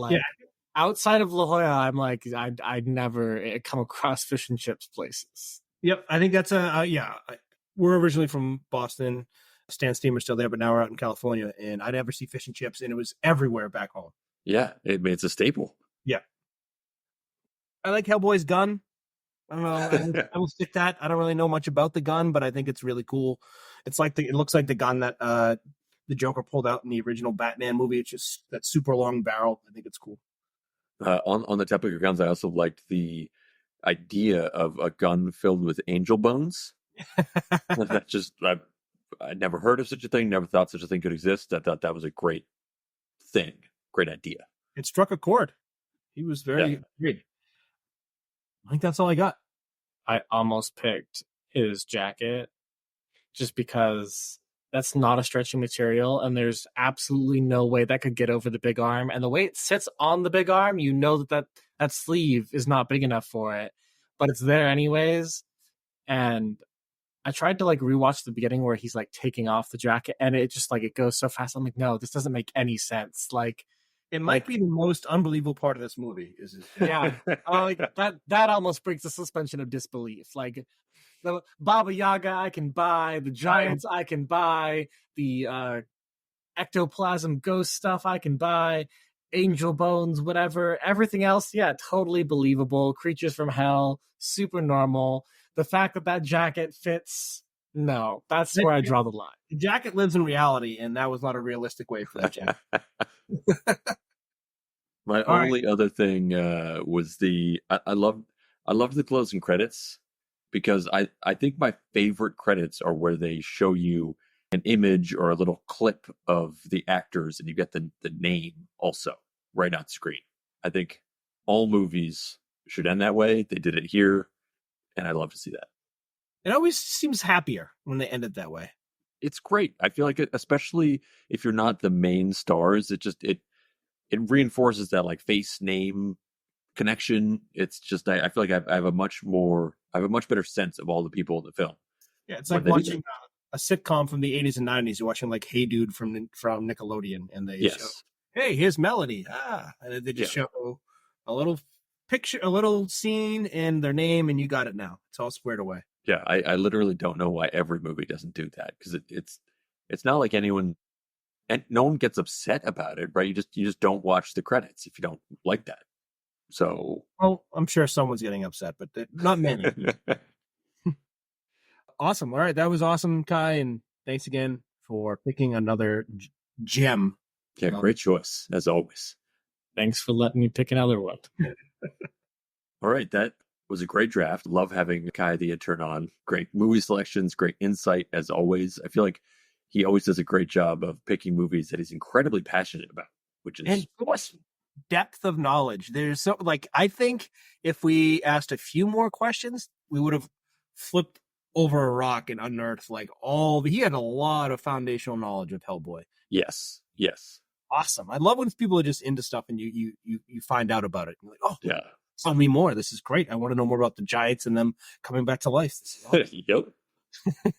outside of La Jolla, I'm like, I'd never come across fish and chips places. Yep, I think that's we're originally from Boston. Stan Steamer's still there, but now we're out in California, and I never see fish and chips, and it was everywhere back home. Yeah, it's a staple. Yeah. I like Hellboy's gun. I don't know. I will stick that. I don't really know much about the gun, but I think it's really cool. It looks like the gun that the Joker pulled out in the original Batman movie. It's just that super long barrel. I think it's cool. On the topic of guns, I also liked the idea of a gun filled with angel bones. That just I'd never heard of such a thing. Never thought such a thing could exist. I thought that was a great thing. Great idea. It struck a chord. He was very agreed. I think that's all I got. I almost picked his jacket just because that's not a stretching material, and there's absolutely no way that could get over the big arm. And the way it sits on the big arm, you know that sleeve is not big enough for it, but it's there anyways. And I tried to like rewatch the beginning where he's like taking off the jacket, and it just like it goes so fast. I'm like, no, this doesn't make any sense. Like, it might be the most unbelievable part of this movie. That almost breaks the suspension of disbelief. Like the Baba Yaga I can buy, the giants I can buy, the ectoplasm ghost stuff I can buy. angel bones, whatever. Everything else, yeah, totally believable. Creatures from hell, super normal. The fact that that jacket fits, no, that's where I draw the line. The jacket lives in reality, and that was not a realistic way for that jacket. My All only other thing was I loved the closing credits, because I think my favorite credits are where they show you an image or a little clip of the actors and you get the name also right on screen. I think all movies should end that way. They did it here, and I love to see that. It always seems happier when they end it that way. It's great. I feel like especially if you're not the main stars, it reinforces that like face name connection. It's just I feel like I have a much better sense of all the people in the film. Yeah, it's like watching a sitcom from the 80s and 90s. You're watching like Hey Dude from Nickelodeon, and they show, hey, here's Melody. And they just show a little picture, a little scene, and their name, and you got it now. It's all squared away. Yeah, I literally don't know why every movie doesn't do that, because it's not like anyone, and no one gets upset about it, right? You just don't watch the credits if you don't like that. So, well, I'm sure someone's getting upset, but not many. Awesome. All right, that was awesome, Kai, and thanks again for picking another gem. Yeah, great choice as always. Thanks for letting me pick another one. All right, that was a great draft. Love having Kai the intern on. Great movie selections, great insight as always. I feel like he always does a great job of picking movies that he's incredibly passionate about, which is awesome. Depth of knowledge. There's so I think if we asked a few more questions, we would have flipped over a rock and unearthed he had a lot of foundational knowledge of Hellboy. Yes. Awesome. I love when people are just into stuff and you find out about it. You're like, oh yeah, tell me more. This is great. I want to know more about the Giants and them coming back to life. This is awesome. Yep.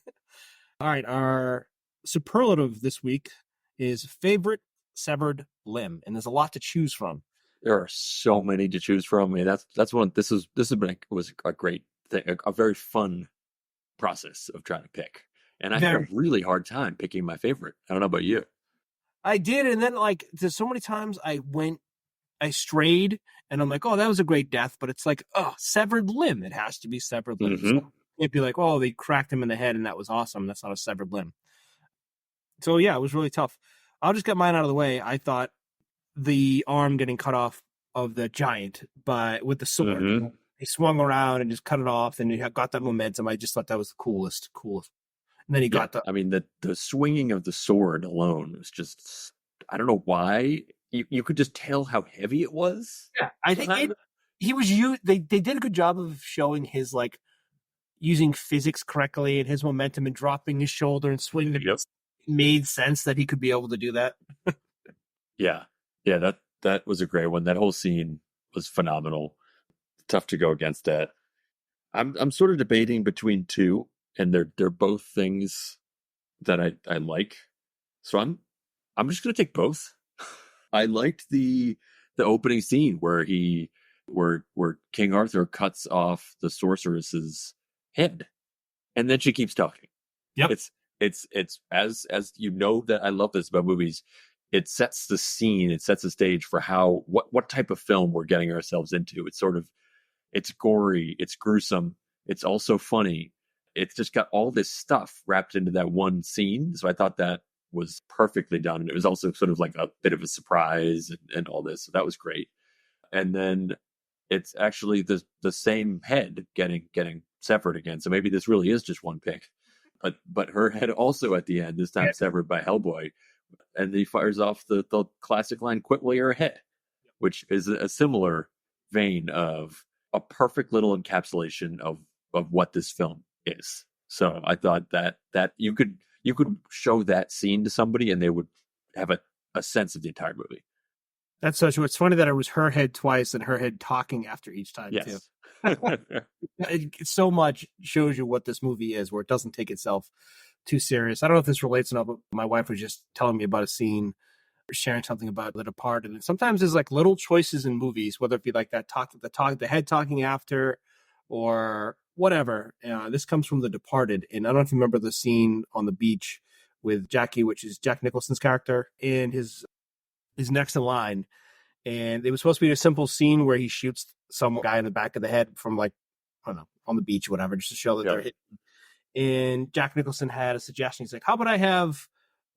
All right, our superlative this week is favorite severed limb, and there's a lot to choose from. There are so many to choose from. I mean, that's one. This was a great thing, a very fun process of trying to pick, and I had a really hard time picking my favorite. I don't know about you. I did, and then there's so many times I strayed, and I'm like, oh, that was a great death, but it's like, oh, severed limb. It has to be severed limb. Mm-hmm. So it'd be like, oh, they cracked him in the head, and that was awesome. That's not a severed limb. So yeah, it was really tough. I'll just get mine out of the way. I thought the arm getting cut off of the giant with the sword. Mm-hmm. He swung around and just cut it off, and he got that momentum. I just thought that was the coolest. And then he got the... I mean, the swinging of the sword alone was just... I don't know why. You could just tell how heavy it was. Yeah, I think they did a good job of showing his, using physics correctly and his momentum and dropping his shoulder and swinging it. Yep. Made sense that he could be able to do that. Yeah, that was a great one. That whole scene was phenomenal. Tough to go against that. I'm sort of debating between two, and they're both things that I like. So I'm just gonna take both. I liked the opening scene where where King Arthur cuts off the sorceress's head, and then she keeps talking. Yep. It's as you know that I love this about movies. It sets the scene. It sets the stage for what type of film we're getting ourselves into. It's gory. It's gruesome. It's also funny. It's just got all this stuff wrapped into that one scene. So I thought that was perfectly done. And it was also sort of like a bit of a surprise and all this. So that was great. And then it's actually the same head getting severed again. So maybe this really is just one pick. But her head also at the end, this time severed by Hellboy. And he fires off the classic line, "Quit while you're ahead," which is a similar vein of a perfect little encapsulation of what this film is. So I thought that you could show that scene to somebody and they would have a sense of the entire movie. That's such. It's funny that it was her head twice and her head talking after each time too. It so much shows you what this movie is, where it doesn't take itself too serious. I don't know if this relates enough, but my wife was just telling me about a scene, sharing something about The Departed, and sometimes there's little choices in movies, whether it be the head talking after, or whatever. This comes from The Departed, and I don't know if you remember the scene on the beach with Jackie, which is Jack Nicholson's character, and his next in line, And it was supposed to be a simple scene where he shoots some guy in the back of the head from like, I don't know, on the beach or whatever, just to show that they're hitting. And Jack Nicholson had a suggestion. He's like, how about I have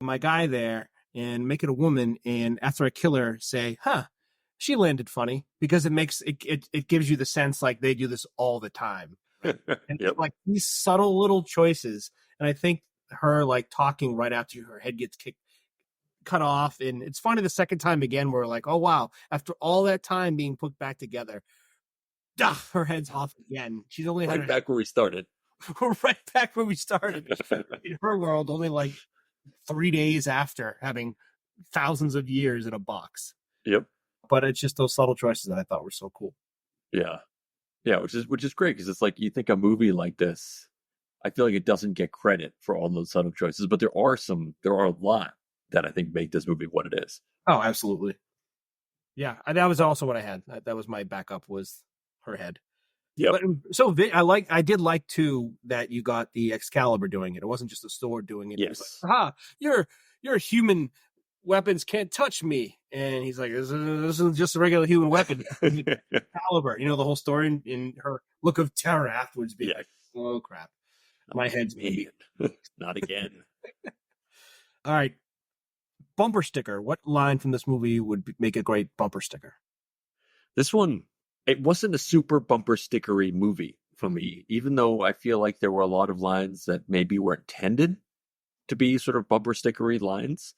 my guy there and make it a woman, and after I kill her, say, she landed funny, because it gives you the sense like they do this all the time. Right? And like these subtle little choices. And I think her like talking right after her head gets cut off. And it's funny the second time again, we're like, oh wow, after all that time being put back together, her head's off again. She's only had back where we started. We're right back where we started. In her world, only like 3 days after having thousands of years in a box. Yep. But it's just those subtle choices that I thought were so cool. Yeah. Yeah, which is great, because it's like, you think a movie like this, I feel like it doesn't get credit for all those subtle choices, but there are a lot that I think make this movie what it is. Oh, absolutely. Yeah, that was also what I had. That was my backup, was her head. Yeah. So I did like too that you got the Excalibur doing it. It wasn't just a sword doing it. Yes. It was like, you're a human. Weapons can't touch me. And he's like, this is just a regular human weapon. Excalibur. You know, the whole story in her look of terror afterwards being like, oh crap. My head's me. Not again. All right. Bumper sticker. What line from this movie would make a great bumper sticker? This one, it wasn't a super bumper stickery movie for me, even though I feel like there were a lot of lines that maybe were intended to be sort of bumper stickery lines.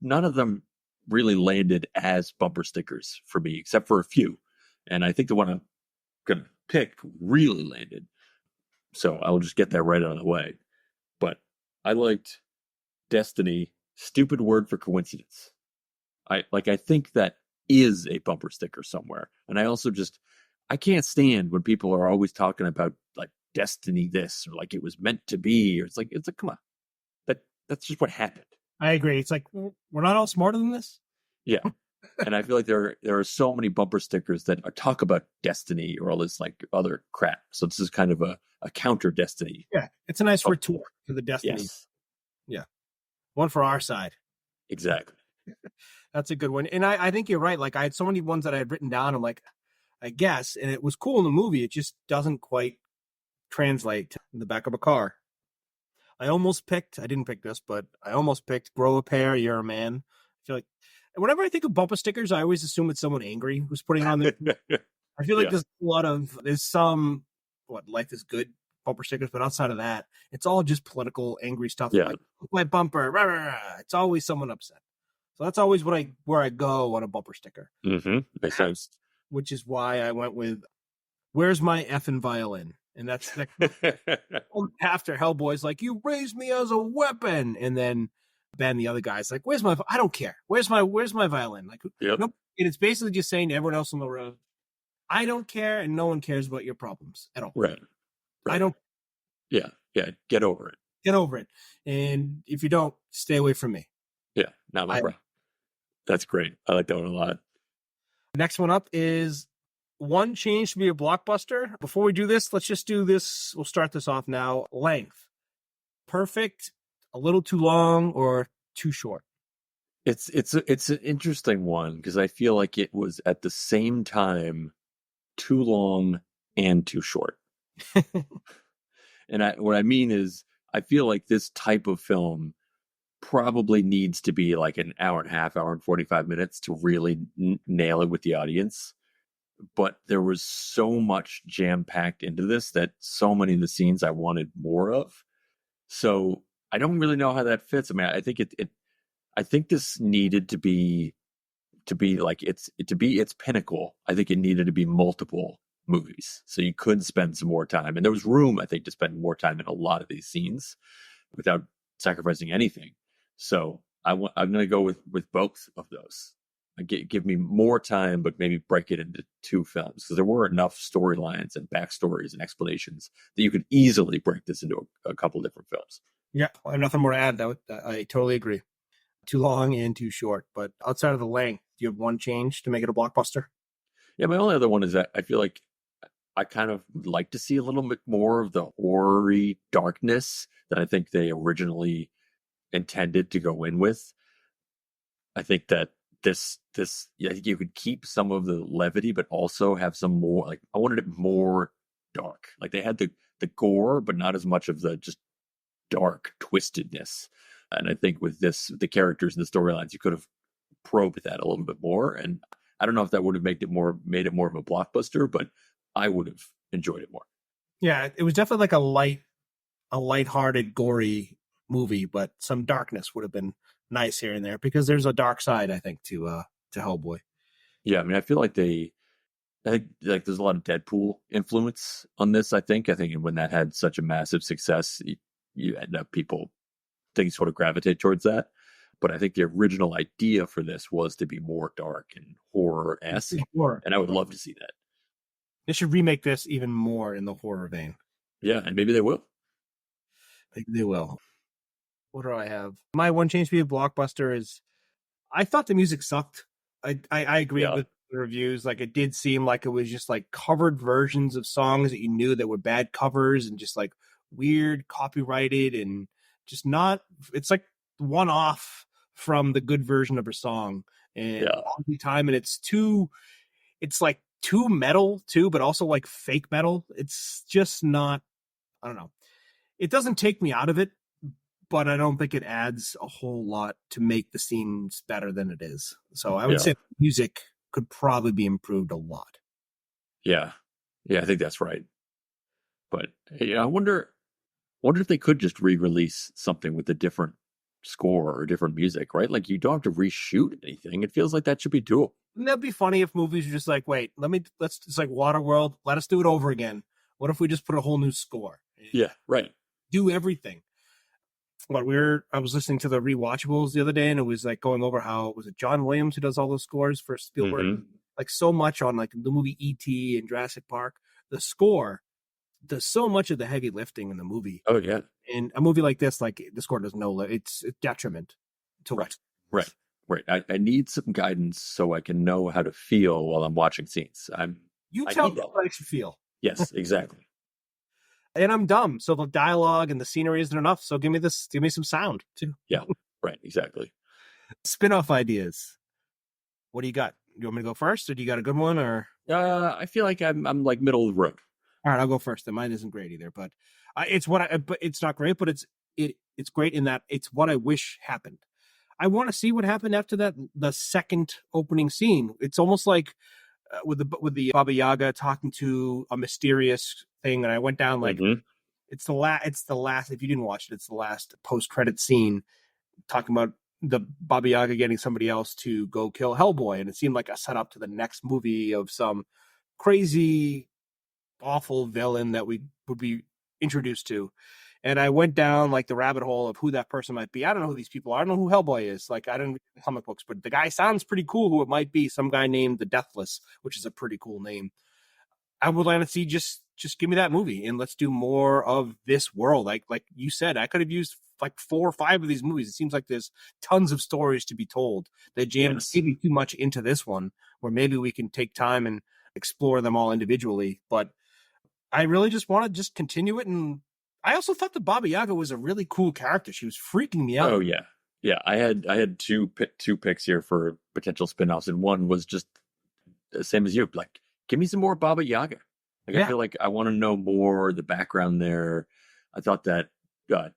None of them really landed as bumper stickers for me, except for a few. And I think the one I'm going to pick really landed. So I'll just get that right out of the way. But I liked Destiny, stupid word for coincidence. I think that is a bumper sticker somewhere. And I also I can't stand when people are always talking about like destiny this, or like it was meant to be, or it's like come on. That's just what happened. I agree. It's like, we're not all smarter than this. Yeah. And I feel like there are so many bumper stickers that talk about destiny or all this like other crap. So this is kind of a counter destiny. Yeah. It's a nice retort for the destiny. Yes. Yeah. One for our side. Exactly. That's a good one. And I think you're right. Like, I had so many ones that I had written down. I'm like, I guess. And it was cool in the movie. It just doesn't quite translate in the back of a car. I didn't pick this, but I almost picked grow a pair, you're a man. I feel like whenever I think of bumper stickers, I always assume it's someone angry who's putting on them. I feel like there's some life is good bumper stickers, but outside of that, it's all just political, angry stuff. Yeah. Like, my bumper, rah, rah, rah. It's always someone upset. So that's always where I go on a bumper sticker. Mm-hmm. Makes sense. Which is why I went with, where's my effing violin? And that's after Hellboy's like, you raised me as a weapon. And then Ben, the other guy's like, I don't care. Where's my violin? Like, nope. And it's basically just saying to everyone else on the road, I don't care, and no one cares about your problems at all. Right. I don't. Yeah. Get over it. Get over it. And if you don't, stay away from me. Yeah. Not my problem. That's great. I like that one a lot. Next one up is one change to be a blockbuster. Before we do this, let's just do this. We'll start this off now. Length. Perfect, a little too long, or too short? It's an interesting one, because I feel like it was at the same time too long and too short. And what I mean is, I feel like this type of film probably needs to be like an hour and a half, hour and 45 minutes to really nail it with the audience. But there was so much jam-packed into this that so many of the scenes I wanted more of. So I don't really know how that fits. I mean, I think I think this needed to be like its pinnacle. I think it needed to be multiple movies, so you could spend some more time, and there was room, I think, to spend more time in a lot of these scenes without sacrificing anything. So I'm going to go with both of those. Give me more time, but maybe break it into two films, because there were enough storylines and backstories and explanations that you could easily break this into a couple different films. Yeah, I have nothing more to add. I totally agree. Too long and too short. But outside of the length, do you have one change to make it a blockbuster? Yeah, my only other one is that I feel like I kind of would like to see a little bit more of the horror-y darkness that I think they originally intended to go in with. I think that I think you could keep some of the levity, but also have some more, like, I wanted it more dark. Like, they had the gore, but not as much of the just dark twistedness. And I think with this, the characters and the storylines, you could have probed that a little bit more. And I don't know if that would have made it more of a blockbuster, but I would have enjoyed it more. Yeah, it was definitely like a lighthearted, gory movie, but some darkness would have been nice here and there, because there's a dark side, I think, to Hellboy. Yeah, I mean, I feel like there's a lot of Deadpool influence on this. I think when that had such a massive success, you end up things sort of gravitate towards that. But I think the original idea for this was to be more dark and horror-esque, and I would love to see that. They should remake this even more in the horror vein. Yeah, and maybe they will. Maybe they will. What do I have? My one change to be a blockbuster is, I thought the music sucked. I agree with the reviews. Like, it did seem like it was just like covered versions of songs that you knew that were bad covers, and just like weird copyrighted, and just not, it's like one off from the good version of a song. And all the time, and it's like too metal too, but also like fake metal. It's just not, I don't know. It doesn't take me out of it, but I don't think it adds a whole lot to make the scenes better than it is. So I would say music could probably be improved a lot. Yeah. Yeah, I think that's right. But I wonder if they could just re-release something with a different score or different music, right? Like, you don't have to reshoot anything. It feels like that should be doable. Wouldn't that be funny if movies were just like, wait, it's like Waterworld, let us do it over again. What if we just put a whole new score? Yeah, right. Do everything. I was listening to the Rewatchables the other day, and it was like going over how, was it John Williams who does all those scores for Spielberg? Mm-hmm. Like, so much on like the movie E.T. and Jurassic Park. The score does so much of the heavy lifting in the movie. Oh yeah. And a movie like this, like, the score does no, it's a detriment to right. Right. I need some guidance so I can know how to feel while I'm watching scenes. You tell me how I should feel. Yes, exactly. And I'm dumb, so the dialogue and the scenery isn't enough. So give me some sound too. Yeah, right, exactly. Spin-off ideas. What do you got? You want me to go first, or do you got a good one? Or I feel like I'm like middle of the road. All right, I'll go first. Then mine isn't great either, but but it's not great. But it's great in that it's what I wish happened. I want to see what happened after that. The second opening scene. It's almost like with the Baba Yaga talking to a mysterious thing, and I went down like it's the last. If you didn't watch it, it's the last post-credit scene talking about the Baba Yaga getting somebody else to go kill Hellboy, and it seemed like a setup to the next movie of some crazy, awful villain that we would be introduced to. And I went down like the rabbit hole of who that person might be. I don't know who these people are. I don't know who Hellboy is. Like, I don't read the comic books, but the guy sounds pretty cool. Who it might be? Some guy named the Deathless, which is a pretty cool name. I would like to see just give me that movie, and let's do more of this world. Like you said, I could have used like 4 or 5 of these movies. It seems like there's tons of stories to be told. They jammed maybe too much into this one, where maybe we can take time and explore them all individually. But I really just want to just continue it. And I also thought the Baba Yaga was a really cool character. She was freaking me out. Oh yeah. Yeah. I had two picks here for potential spin-offs, and one was just the same as you. Like, give me some more Baba Yaga. Like, I feel like I want to know more the background there. I thought that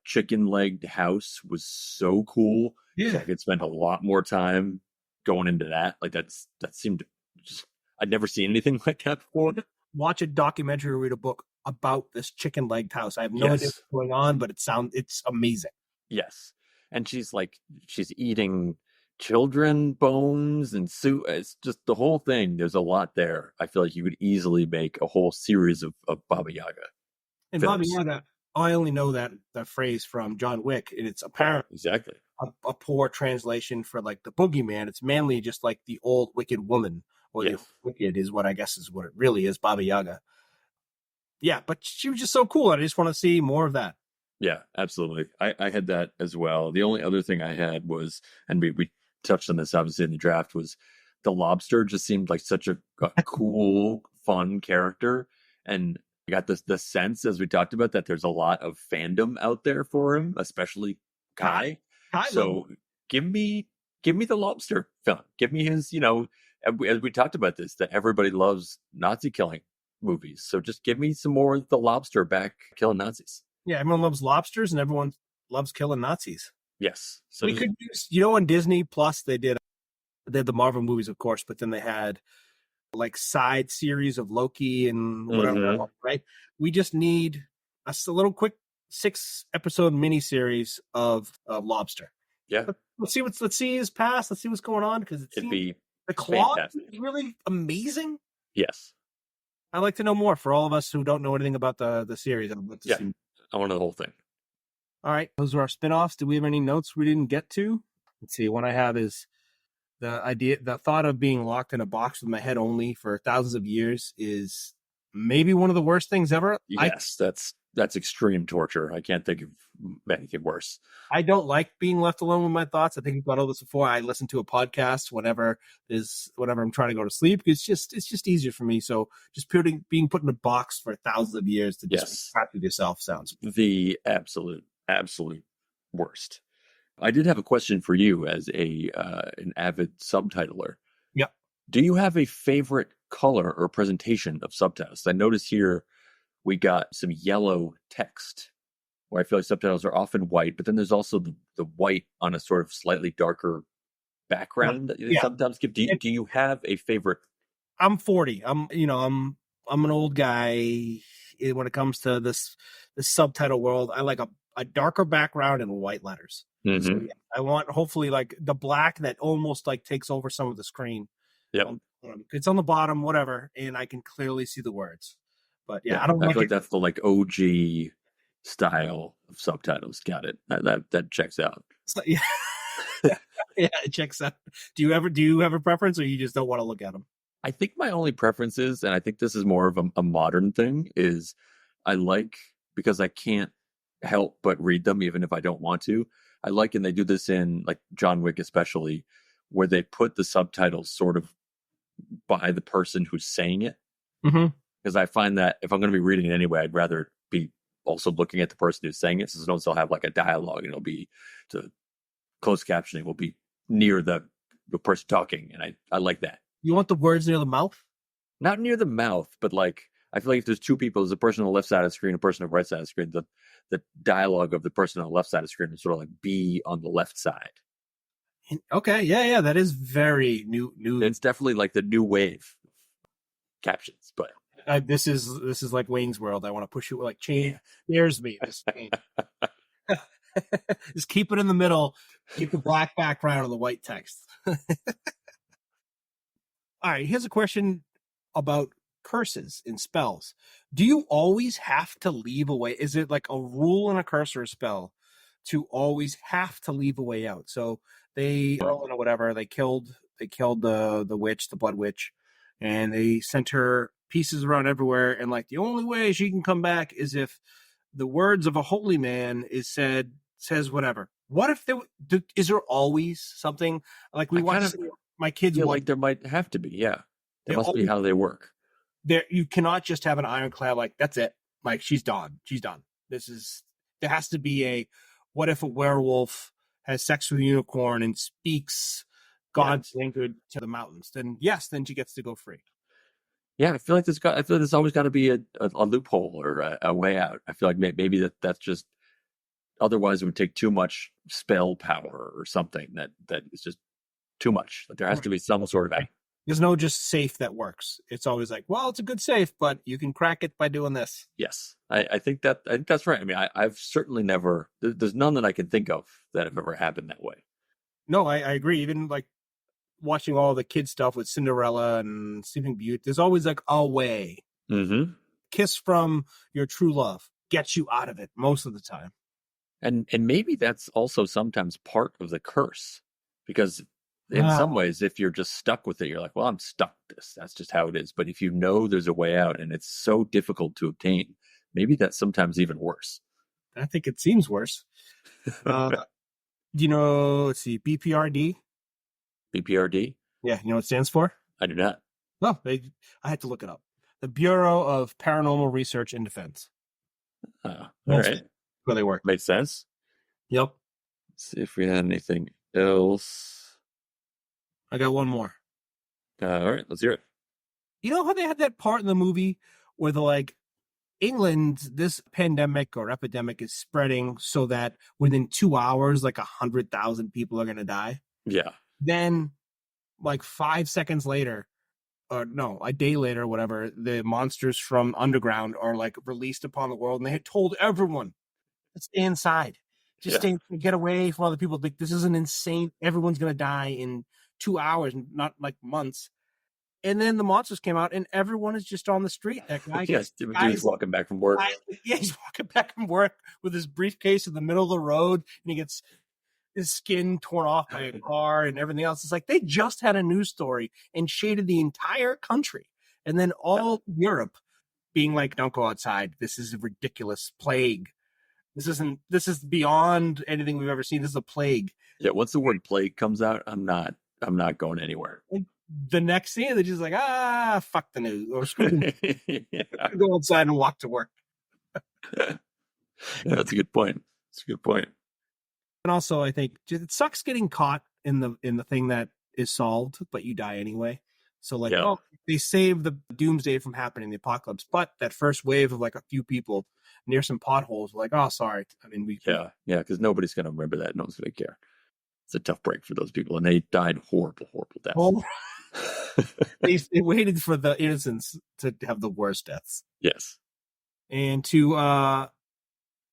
chicken-legged house was so cool. Yeah. So I could spend a lot more time going into that. Like, that seemed just, I'd never seen anything like that before. Watch a documentary or read a book about this chicken-legged house. I have no idea what's going on, but it's amazing. Yes. And she's eating children bones and soup. It's just the whole thing. There's a lot there. I feel like you could easily make a whole series of Baba Yaga. And Baba Yaga, I only know that phrase from John Wick, and it's apparently exactly a poor translation for like the boogeyman. It's mainly just like the old wicked woman, or the wicked is what I guess is what it really is, Baba Yaga. Yeah, but she was just so cool. I just want to see more of that. Yeah, absolutely. I had that as well. The only other thing I had was, and we touched on this obviously in the draft, was the lobster just seemed like such a cool, fun character. And I got the sense, as we talked about, that there's a lot of fandom out there for him, especially Kai. So give me give me the lobster film. Give me his, as we talked about this, that everybody loves Nazi killing movies. So just give me some more of the lobster back killing Nazis. Yeah, everyone loves lobsters and everyone loves killing Nazis. Yes. So we could use, on Disney Plus, they had the Marvel movies, of course, but then they had like side series of Loki and whatever, right? We just need a little quick 6-episode miniseries of Lobster. Yeah. Let's see his past. Let's see what's going on, because it'd be the Claw fantastic. is really amazing. Yes. I'd like to know more for all of us who don't know anything about the series. I'd like to see. I want to know the whole thing. All right. Those are our spinoffs. Do we have any notes we didn't get to? Let's see. One I have is the thought of being locked in a box with my head only for thousands of years is maybe one of the worst things ever. Yes, that's extreme torture. I can't think of anything worse. I don't like being left alone with my thoughts. I think we've got all this before. I listen to a podcast whenever I'm trying to go to sleep. It's just easier for me. So just being put in a box for thousands of years to just trapped with yourself sounds the absolute worst. I did have a question for you as an avid subtitler. Yeah. Do you have a favorite color or presentation of subtitles? I notice here we got some yellow text, where I feel like subtitles are often white, but then there's also the white on a sort of slightly darker background that they sometimes give. Do you have a favorite? I'm 40. I'm an old guy when it comes to this subtitle world. I like a darker background and white letters. Mm-hmm. So, I want hopefully like the black that almost like takes over some of the screen. Yep. It's on the bottom, whatever, and I can clearly see the words. But I don't I feel like that's the like OG style of subtitles. Got it. That checks out. So, yeah, it checks out. Do you have a preference, or you just don't want to look at them? I think my only preference is, and I think this is more of a modern thing, is I like, because I can't help but read them even if I don't want to. I like, and they do this in like John Wick especially, where they put the subtitles sort of by the person who's saying it. Mm-hmm. Because I find that if I'm going to be reading it anyway, I'd rather be also looking at the person who's saying it, since they'll have like a dialogue, and it'll be to closed captioning will be near the person talking, and I like that. You want the words near the mouth? Not near the mouth, but like I feel like if there's two people, there's a person on the left side of the screen, a person on the right side of the screen. The dialogue of the person on the left side of the screen would sort of like be on the left side. Okay, yeah, that is very new. It's definitely like the new wave captions, but. This is like Wayne's World. I want to push you like chain. There's me. Just keep it in the middle. Keep the black background and the white text. All right. Here's a question about curses in spells. Do you always have to leave a way? Is it like a rule in a curse or a spell to always have to leave a way out? So they killed the witch, the blood witch, and they sent her pieces around everywhere, and like the only way she can come back is if the words of a holy man says whatever. What if is there always something like we watch my kids like there might have to be? Yeah, that must be how they work. There, you cannot just have an ironclad like that's it. Like she's done. There has to be a what if a werewolf has sex with a unicorn and speaks God's language to the mountains? Then she gets to go free. Yeah, I feel like there's always got to be a loophole or a way out. I feel like maybe that's just, otherwise it would take too much spell power or something that is just too much. Like there has to be some sort of. There's no just safe that works. It's always like, well, it's a good safe, but you can crack it by doing this. Yes, I think that's right. I mean, I've certainly never. There's none that I can think of that have ever happened that way. No, I agree. Even like watching all the kid stuff with Cinderella and Sleeping Beauty, there's always like a way. Mm-hmm. Kiss from your true love gets you out of it most of the time. And maybe that's also sometimes part of the curse, because in some ways, if you're just stuck with it, you're like, well, I'm stuck with this. That's just how it is. But if you know there's a way out and it's so difficult to obtain, maybe that's sometimes even worse. I think it seems worse. Let's see, BPRD. BPRD? Yeah, you know what it stands for? I do not. No, I had to look it up. The Bureau of Paranormal Research and Defense. All right. Where they work. Makes sense. Yep. Let's see if we had anything else. I got one more. All right, let's hear it. You know how they had that part in the movie where the like England, this pandemic or epidemic is spreading so that within 2 hours, like 100,000 people are going to die. Yeah. Then like 5 seconds later, or no, a day later, whatever, the monsters from underground are like released upon the world, and they had told everyone to stay inside, get away from other people. Like, this is an insane. Everyone's gonna die in 2 hours, not like months. And then the monsters came out, and everyone is just on the street. That guy, dude's walking back from work. He's walking back from work with his briefcase in the middle of the road, and he gets his skin torn off by a car and everything else. It's like they just had a news story and shaded the entire country. And then all Europe being like, don't go outside. This is a ridiculous plague. This is beyond anything we've ever seen. This is a plague. Yeah, once the word plague comes out, I'm not going anywhere. And the next scene, they're just like, fuck the news. Or screw go outside and walk to work. Yeah, that's a good point. And also, I think it sucks getting caught in the thing that is solved, but you die anyway. So like, they saved the doomsday from happening, the apocalypse, but that first wave of like a few people near some potholes were like, oh, sorry. I mean, because nobody's going to remember that. No one's going to care. It's a tough break for those people, and they died horrible deaths. Oh, they waited for the innocents to have the worst deaths. Yes. And to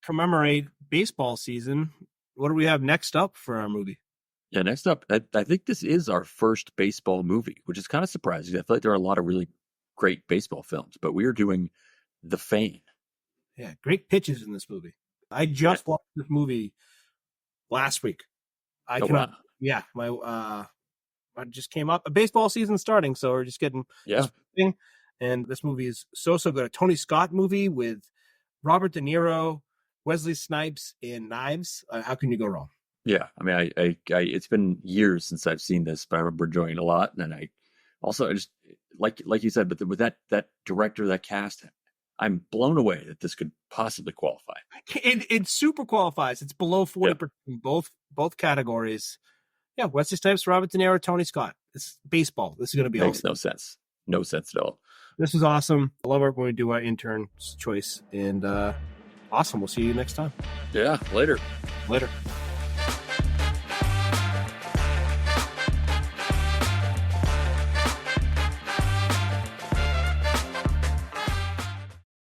commemorate baseball season, what do we have next up for our movie? Yeah, next up, I think this is our first baseball movie, which is kind of surprising. I feel like there are a lot of really great baseball films, but we are doing The Fane. Yeah, great pitches in this movie. I just watched this movie last week. I just came up. A baseball season starting, so we're just getting and this movie is so good. A Tony Scott movie with Robert De Niro, Wesley Snipes, and Knives. How can you go wrong? Yeah, I mean, I it's been years since I've seen this, but I remember enjoying it a lot. And I just like you said, but with that director, that cast, I'm blown away that this could possibly qualify. It super qualifies. It's below 40% in both categories. Yeah, Wesley Snipes, Robert De Niro, Tony Scott. It's baseball. This is going to be Makes no sense. No sense at all. This was awesome. I love it when we do our intern's choice. And awesome. We'll see you next time. Yeah, later. Later.